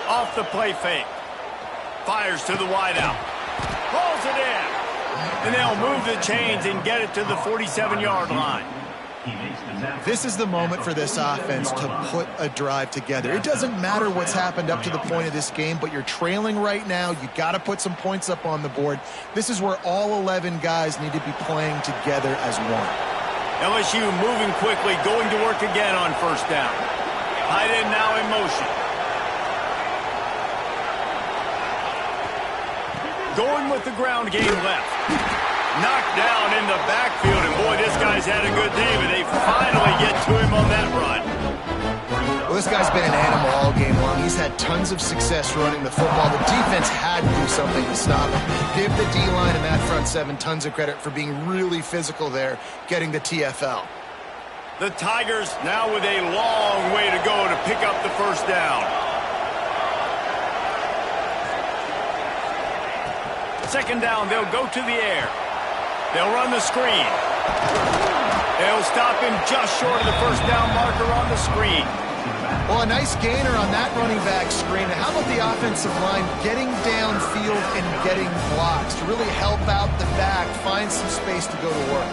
Off the play fake. Fires to the wideout. Pulls it in. And they'll move the chains and get it to the 47-yard line. This is the moment for this offense to put a drive together. It doesn't matter what's happened up to the point of this game, but you're trailing right now. You got to put some points up on the board. This is where all 11 guys need to be playing together as one. LSU moving quickly, going to work again on 1st down. Tight end now in motion. Going with the ground game left. Knocked down in the backfield, and boy, this guy's had a good day, but they finally get to him on that run. Well, this guy's been an animal all game long. He's had tons of success running the football. The defense had to do something to stop him. Give the D-line and that front 7 tons of credit for being really physical there, getting the TFL. The Tigers now with a long way to go to pick up the first down. 2nd down, they'll go to the air. They'll run the screen. They'll stop him just short of the first down marker on the screen. Well, a nice gainer on that running back screen. How about the offensive line getting downfield and getting blocks to really help out the back, find some space to go to work?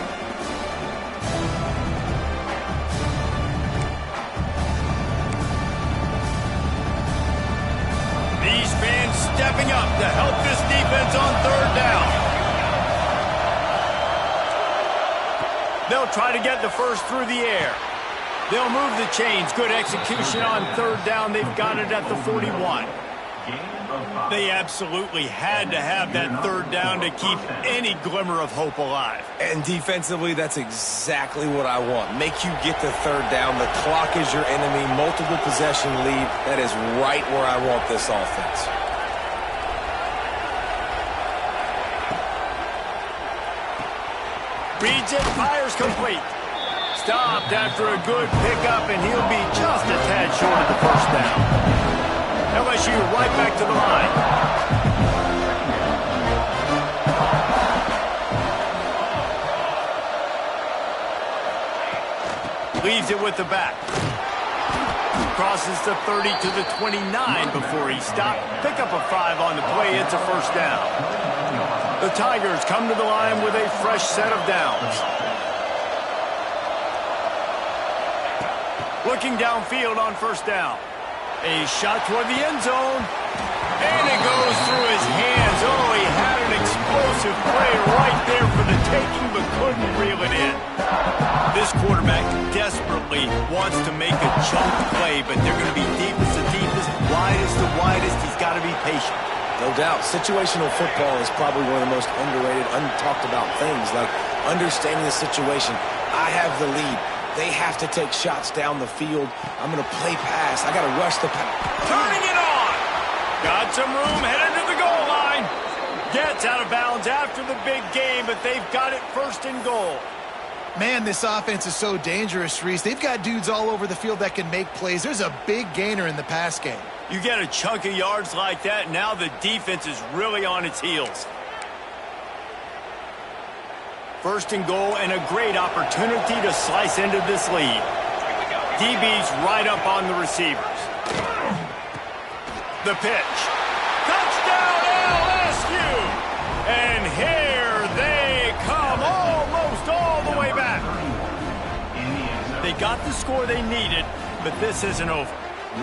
These fans stepping up to help this defense on 3rd down. They'll try to get the first through the air. They'll move the chains. Good execution on 3rd down. They've got it at the 41. They absolutely had to have that 3rd down to keep any glimmer of hope alive. And defensively, that's exactly what I want. Make you get the 3rd down. The clock is your enemy. Multiple possession lead. That is right where I want this offense. Reads it, fires complete. Stopped after a good pickup, and he'll be just a tad short of the first down. LSU right back to the line. Leaves it with the back. Crosses the 30 to the 29 before he stopped. Pick up a 5 on the play. It's a first down. The Tigers come to the line with a fresh set of downs. Looking downfield on first down. A shot toward the end zone. And it goes through his hands. Oh, he had an explosive play right there for the taking, but couldn't reel it in. This quarterback desperately wants to make a chunk play, but they're going to be deepest to deepest, widest to widest. He's got to be patient. No doubt. Situational football is probably one of the most underrated, untalked about things, like understanding the situation. I have the lead. They have to take shots down the field. I'm going to play pass. I got to rush the pass. Turning it on. Got some room, headed to the goal line. Gets out of bounds after the big game, but they've got it first and goal. Man, this offense is so dangerous, Reese. They've got dudes all over the field that can make plays. There's a big gainer in the pass game. You get a chunk of yards like that, now the defense is really on its heels. First and goal, and a great opportunity to slice into this lead. DB's right up on the receivers. The pitch. Touchdown LSU! And here they come, almost all the way back. They got the score they needed, but this isn't over.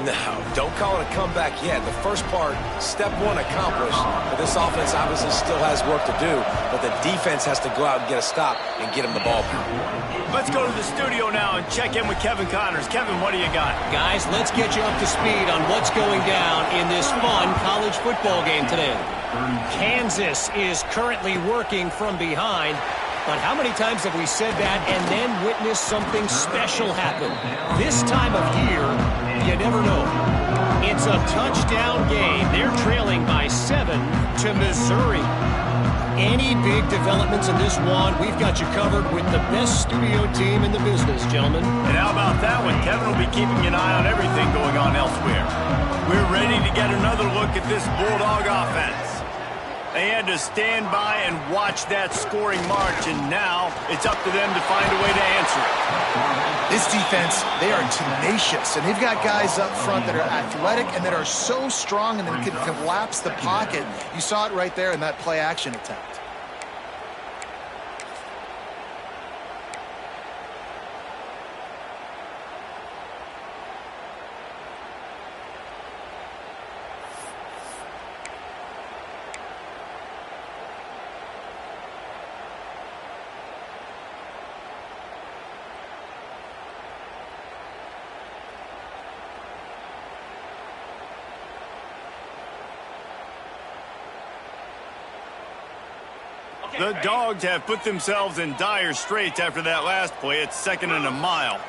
No, don't call it a comeback yet. The first part, step one accomplished, but this offense obviously still has work to do, but the defense has to go out and get a stop and get him the ball back. Let's go to the studio now and check in with Kevin Connors. Kevin, what do you got? Guys, let's get you up to speed on what's going down in this fun college football game today. Kansas is currently working from behind, but how many times have we said that and then witnessed something special happen? This time of year, you never know. It's a touchdown game. They're trailing by 7 to Missouri. Any big developments in this one, we've got you covered with the best studio team in the business, gentlemen. And how about that one? Kevin will be keeping an eye on everything going on elsewhere. We're ready to get another look at this Bulldog offense. They had to stand by and watch that scoring march, and now it's up to them to find a way to answer it. This defense, they are tenacious, and they've got guys up front that are athletic and that are so strong and that can collapse the pocket. You saw it right there in that play-action attempt. The Dogs have put themselves in dire straits after that last play. It's 2nd and a mile.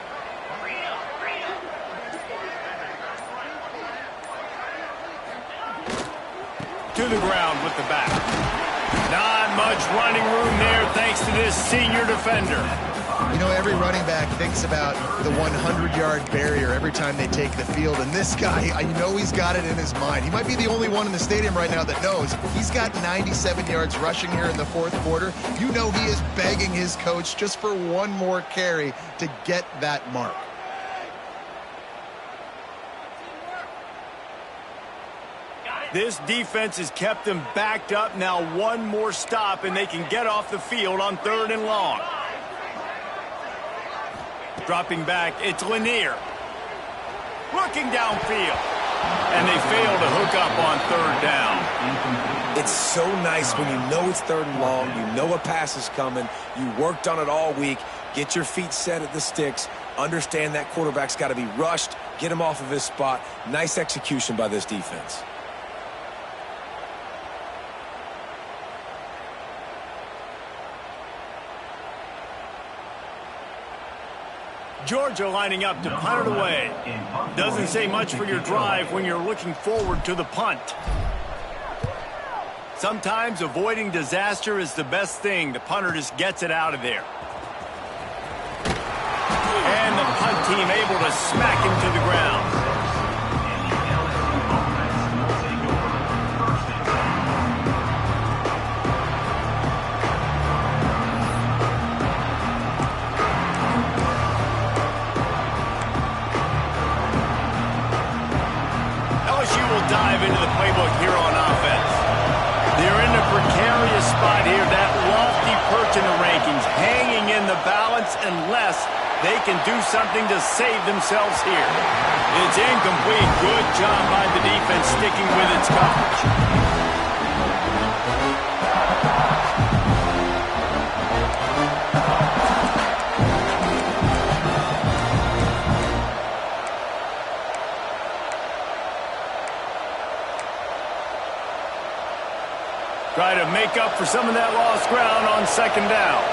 To the ground with the back. Not much running room there thanks to this senior defender. You know, every running back thinks about the 100-yard barrier every time they take the field, and this guy, I know he's got it in his mind. He might be the only one in the stadium right now that knows he's got 97 yards rushing here in the fourth quarter. You know he is begging his coach just for one more carry to get that mark. This defense has kept them backed up. Now one more stop, and they can get off the field on 3rd and long. Dropping back, it's Lanier. Looking downfield. And they fail to hook up on 3rd down. It's so nice when you know it's 3rd and long, you know a pass is coming, you worked on it all week, get your feet set at the sticks, understand that quarterback's got to be rushed, get him off of his spot. Nice execution by this defense. Georgia lining up to punt it away. Doesn't say much for your drive when you're looking forward to the punt. Sometimes avoiding disaster is the best thing. The punter just gets it out of there. And the punt team able to smack him to the ground. spot here, that lofty perch in the rankings, hanging in the balance unless they can do something to save themselves here. It's incomplete. Good job by the defense sticking with its coverage. Try to make up for some of that lost ground on second down.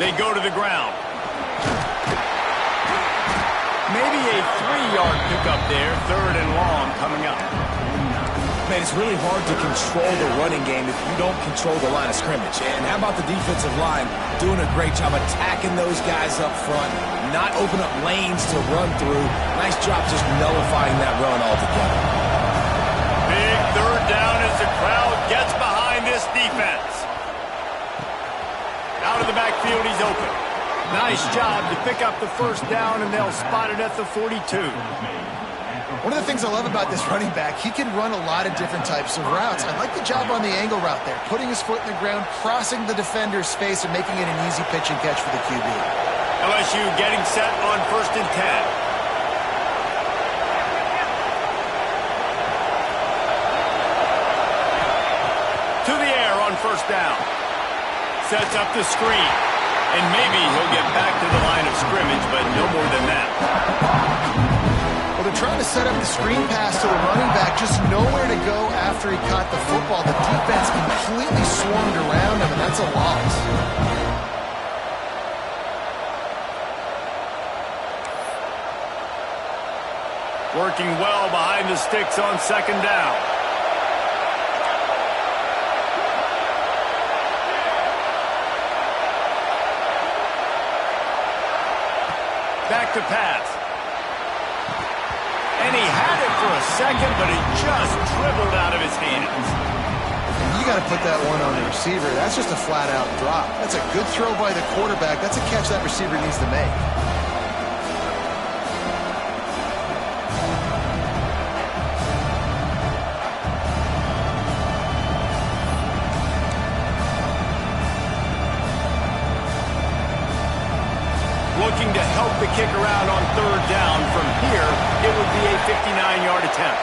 They go to the ground. Maybe a 3-yard pickup there. 3rd and long coming up. Man, it's really hard to control the running game if you don't control the line of scrimmage. And how about the defensive line doing a great job attacking those guys up front, not open up lanes to run through. Nice job just nullifying that run altogether. Big 3rd down as the crowd gets behind this defense. Out of the backfield, he's open. Nice job to pick up the 1st down, and they'll spot it at the 42. One of the things I love about this running back, he can run a lot of different types of routes. I like the job on the angle route there, putting his foot in the ground, crossing the defender's face, and making it an easy pitch and catch for the QB. LSU getting set on 1st and 10. To the air on 1st down. Sets up the screen. And maybe he'll get back to the line of scrimmage, but no more than that. Well, they're trying to set up the screen pass to the running back, just nowhere to go after he caught the football. The defense completely swarmed around him, and that's a loss. Working well behind the sticks on 2nd down. Back to pass. And he had it for a second, but it just dribbled out of his hands. You got to put that one on the receiver. That's just a flat-out drop. That's a good throw by the quarterback. That's a catch that receiver needs to make. Looking to help the kicker out on 3rd down. From here, it would be a 59-yard attempt.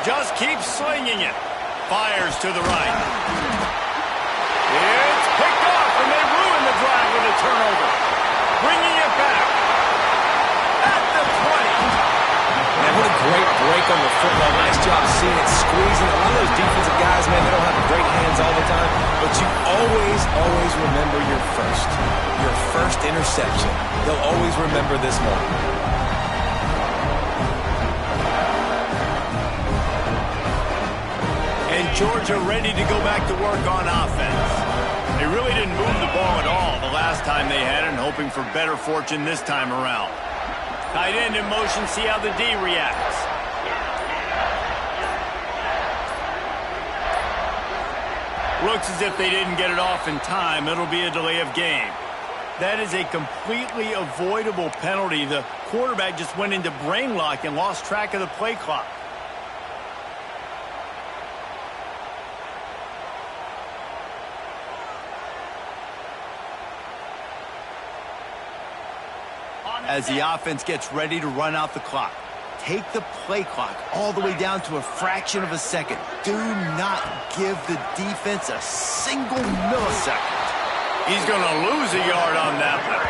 Just keeps slinging it. Fires to the right. It's picked off, and they ruin the drive with a turnover. Bringing it back at the 20. Man, what a great break on the football. Nice job seeing it, squeezing. A lot of those defensive guys, man, they don't have great hands all the time, but you always remember your first interception. They'll always remember this moment. And Georgia ready to go back to work on offense. They really didn't move the ball at all the last time they had it, and hoping for better fortune this time around. Tight end in motion, see how the D reacts. Looks as if they didn't get it off in time. It'll be a delay of game. That is a completely avoidable penalty. The quarterback just went into brain lock and lost track of the play clock. As the offense gets ready to run out the clock, take the play clock all the way down to a fraction of a second. Do not give the defense a single millisecond. He's going to lose a yard on that one.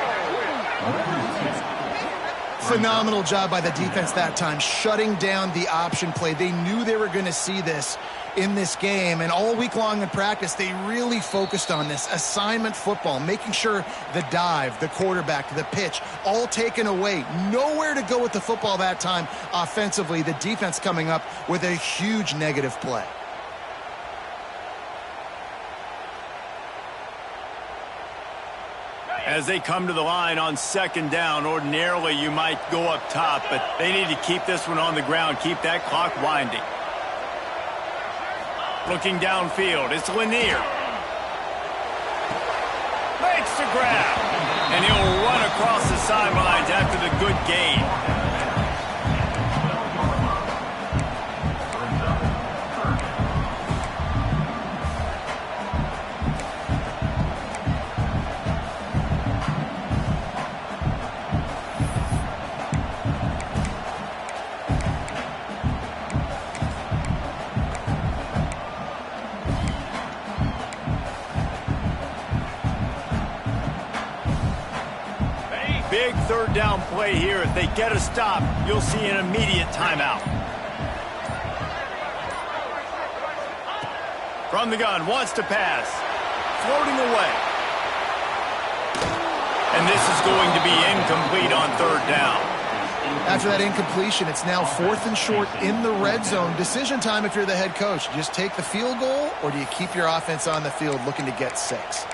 Phenomenal job by the defense that time, shutting down the option play. They knew they were going to see this in this game, and all week long in practice, they really focused on this assignment football, making sure the dive, the quarterback, the pitch, all taken away. Nowhere to go with the football that time offensively. The defense coming up with a huge negative play. As they come to the line on 2nd down, ordinarily you might go up top, but they need to keep this one on the ground, keep that clock winding. Looking downfield, it's Lanier. Makes the grab, and he'll run across the sidelines after it a good gain. Big third down play here. If they get a stop, you'll see an immediate timeout. From the gun, wants to pass. Floating away. And this is going to be incomplete on third down. After that incompletion, it's now 4th and short in the red zone. Decision time if you're the head coach. You just take the field goal, or do you keep your offense on the field looking to get 6?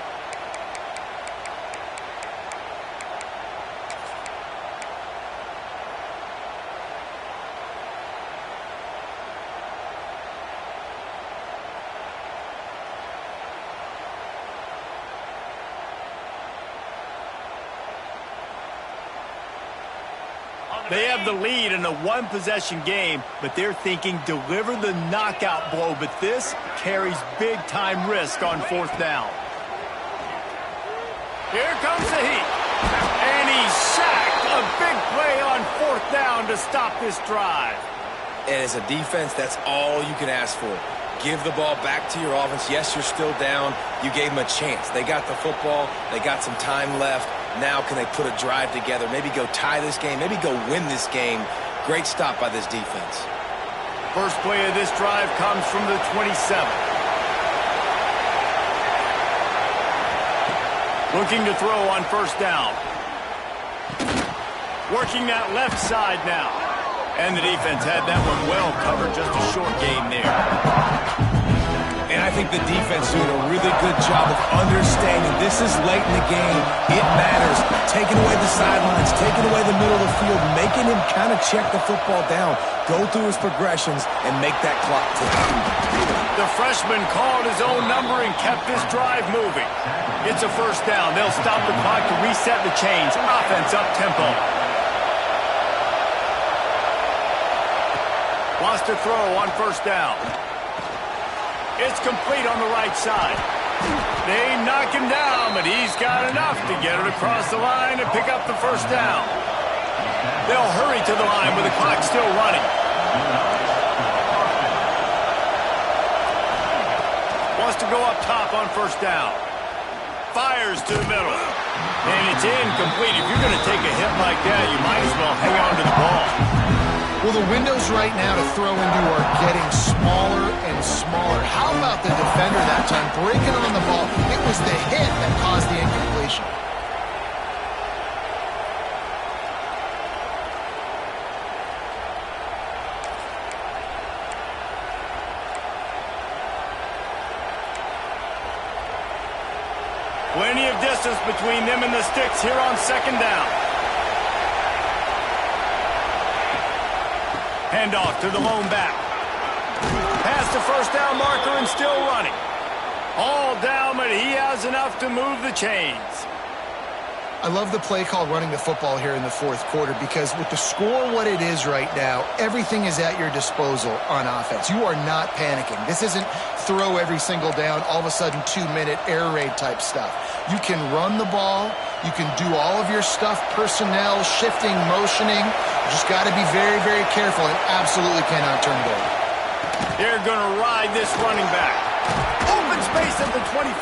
They have the lead in a one-possession game, but they're thinking deliver the knockout blow. But this carries big-time risk on 4th down. Here comes the heat. And he's sacked. A big play on 4th down to stop this drive. And as a defense, that's all you can ask for. Give the ball back to your offense. Yes, you're still down. You gave them a chance. They got the football. They got some time left. Now can they put a drive together, maybe go tie this game, maybe go win this game. Great stop by this defense. First play of this drive comes from the 27. Looking to throw on 1st down. Working that left side now. And the defense had that one well covered, just a short gain there. And I think the defense doing a really good job of understanding this is late in the game. It matters. Taking away the sidelines, taking away the middle of the field, making him kind of check the football down, go through his progressions, and make that clock tick. The freshman called his own number and kept this drive moving. It's a 1st down. They'll stop the clock to reset the chains. Offense up tempo. Wants to throw on 1st down. It's complete on the right side. They knock him down, but he's got enough to get it across the line and pick up the 1st down. They'll hurry to the line with the clock still running. Wants to go up top on 1st down. Fires to the middle. And it's incomplete. If you're going to take a hit like that, you might as well hang on to the ball. Well, the windows right now to throw into are getting smaller and smaller. How about the defender that time breaking on the ball? It was the hit that caused the incompletion. Plenty of distance between them and the sticks here on 2nd down. Handoff to the lone back. Past the 1st down marker and still running. All down, but he has enough to move the chains. I love the play call running the football here in the 4th quarter because with the score what it is right now, everything is at your disposal on offense. You are not panicking. This isn't throw every single down, all of a sudden 2-minute air raid type stuff. You can run the ball. You can do all of your stuff, personnel, shifting, motioning. You just got to be very, very careful and absolutely cannot turn it over. They're going to ride this running back. Open space at the 25.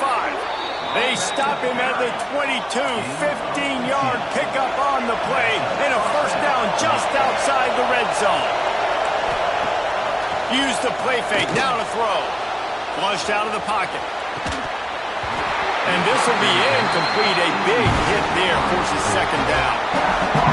They stop him at the 22. 15-yard pickup on the play and a 1st down just outside the red zone. Use the play fake. Now to throw. Flushed out of the pocket. And this will be incomplete. A big hit there forces 2nd down.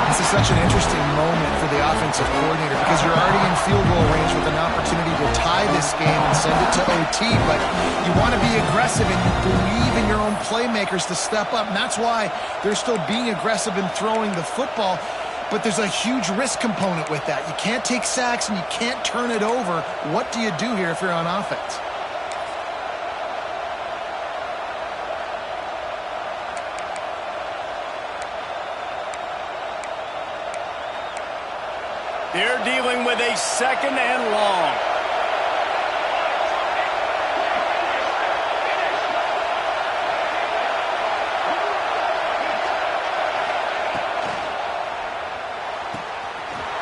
This is such an interesting moment for the offensive coordinator because you're already in field goal range with an opportunity to tie this game and send it to OT, but you want to be aggressive and you believe in your own playmakers to step up, and that's why they're still being aggressive in throwing the football, but there's a huge risk component with that. You can't take sacks and you can't turn it over. What do you do here if you're on offense? They're dealing with a second and long.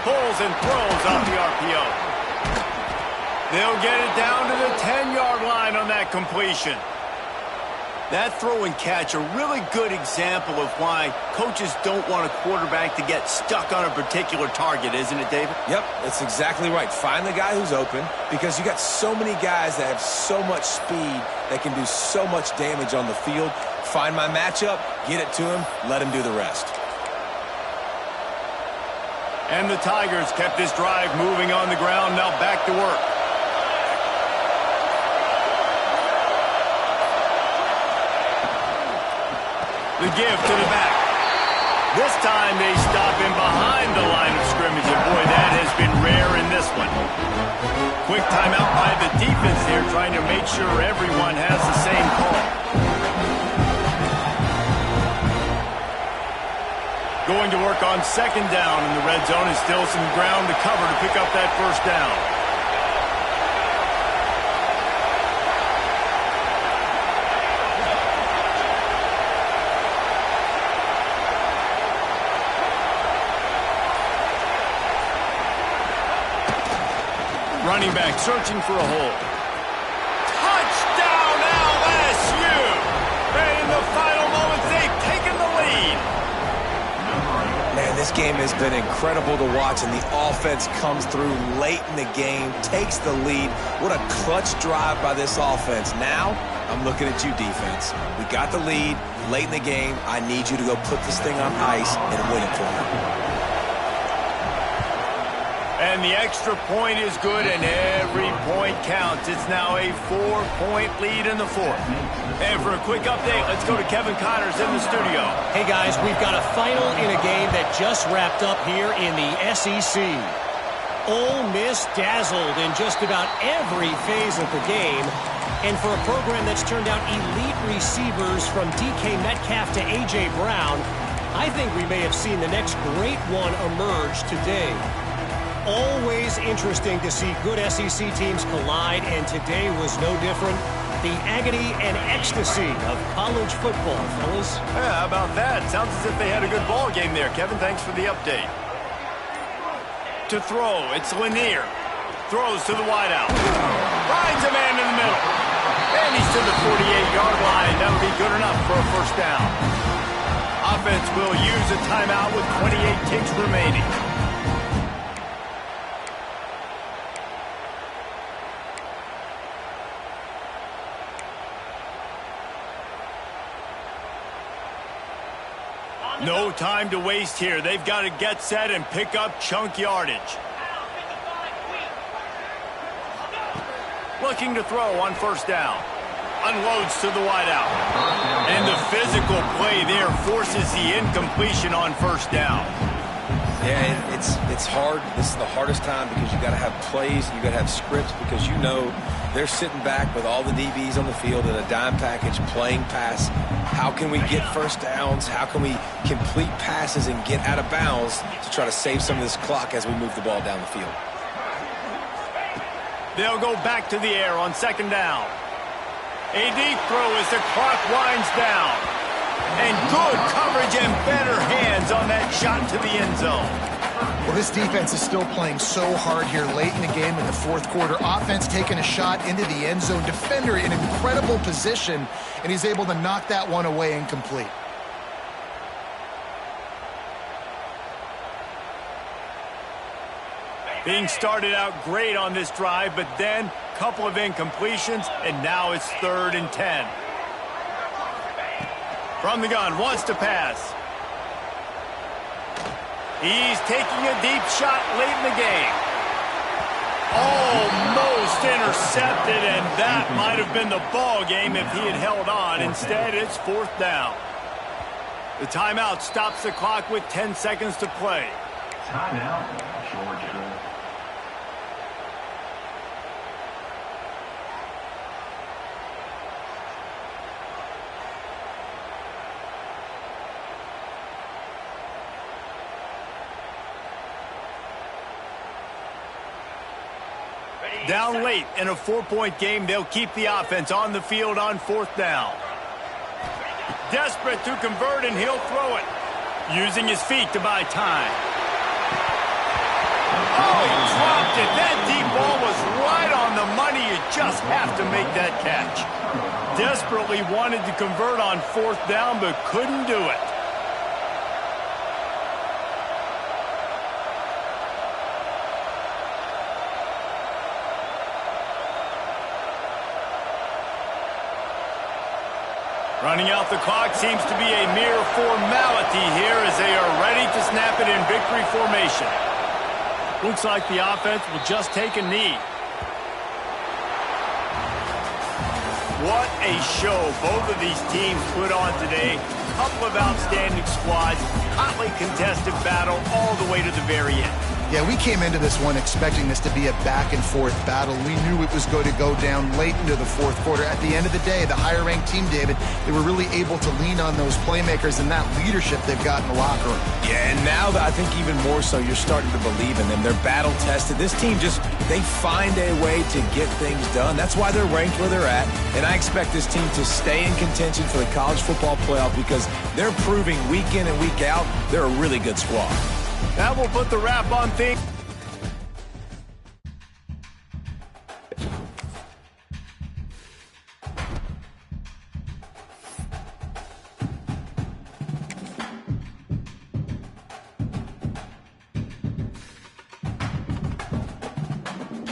Pulls and throws off the RPO. They'll get it down to the 10-yard line on that completion. That throw and catch, a really good example of why coaches don't want a quarterback to get stuck on a particular target, isn't it, David? Yep, that's exactly right. Find the guy who's open, because you got so many guys that have so much speed that can do so much damage on the field. Find my matchup, get it to him, let him do the rest. And the Tigers kept this drive moving on the ground, now back to work. The give to the back. This time they stop him behind the line of scrimmage, and boy, that has been rare in this one. Quick timeout by the defense here, trying to make sure everyone has the same call. Going to work on second down in the red zone, and still some ground to cover to pick up that first down. Running back searching for a hole. Touchdown LSU! And in the final moments, they've taken the lead. Man, this game has been incredible to watch, and the offense comes through late in the game, takes the lead. What a clutch drive by this offense. Now, I'm looking at you, defense. We got the lead late in the game. I need you to go put this thing on ice and win it for me. And the extra point is good, and every point counts. It's now a 4-point lead in the fourth. And for a quick update, let's go to Kevin Connors in the studio. Hey, guys, we've got a final in a game that just wrapped up here in the SEC. Ole Miss dazzled in just about every phase of the game. And for a program that's turned out elite receivers from DK Metcalf to A.J. Brown, I think we may have seen the next great one emerge today. Always interesting to see good SEC teams collide, and today was no different. The agony and ecstasy of college football, fellas. Yeah, how about that? Sounds as if they had a good ball game there. Kevin, thanks for the update. To throw, it's Lanier. Throws to the wideout. Finds a man in the middle. And he's to the 48-yard line. That'll be good enough for a first down. Offense will use a timeout with 28 ticks remaining. No time to waste here. They've got to get set and pick up chunk yardage. Looking to throw on first down. Unloads to the wideout. And the physical play there forces the incompletion on first down. Yeah, it's hard. This is the hardest time because you got to have plays, you got to have scripts, because you know they're sitting back with all the DBs on the field in a dime package playing pass. How can we get first downs? How can we complete passes and get out of bounds to try to save some of this clock as we move the ball down the field? They'll go back to the air on second down. A deep throw as the clock winds down. And good coverage and better hands on that shot to the end zone. Well, this defense is still playing so hard here late in the game in the fourth quarter. Offense taking a shot into the end zone. Defender in incredible position, and he's able to knock that one away incomplete. Being started out great on this drive, but then a couple of incompletions, and now it's 3rd and 10. From the gun, wants to pass. He's taking a deep shot late in the game. Almost intercepted, and that might have been the ball game if he had held on. Instead, it's 4th down. The timeout stops the clock with 10 seconds to play. Timeout, Georgia. Down late in a 4-point game, they'll keep the offense on the field on 4th down. Desperate to convert, and he'll throw it. Using his feet to buy time. Oh, he dropped it. That deep ball was right on the money. You just have to make that catch. Desperately wanted to convert on 4th down, but couldn't do it. Running out the clock seems to be a mere formality here as they are ready to snap it in victory formation. Looks like the offense will just take a knee. What a show both of these teams put on today. A couple of outstanding squads, hotly contested battle all the way to the very end. Yeah, we came into this one expecting this to be a back-and-forth battle. We knew it was going to go down late into the 4th quarter. At the end of the day, the higher-ranked team, David, they were really able to lean on those playmakers and that leadership they've got in the locker room. Yeah, and now I think even more so, you're starting to believe in them. They're battle-tested. This team they find a way to get things done. That's why they're ranked where they're at, and I expect this team to stay in contention for the college football playoff because they're proving week in and week out they're a really good squad. That will put the wrap on things.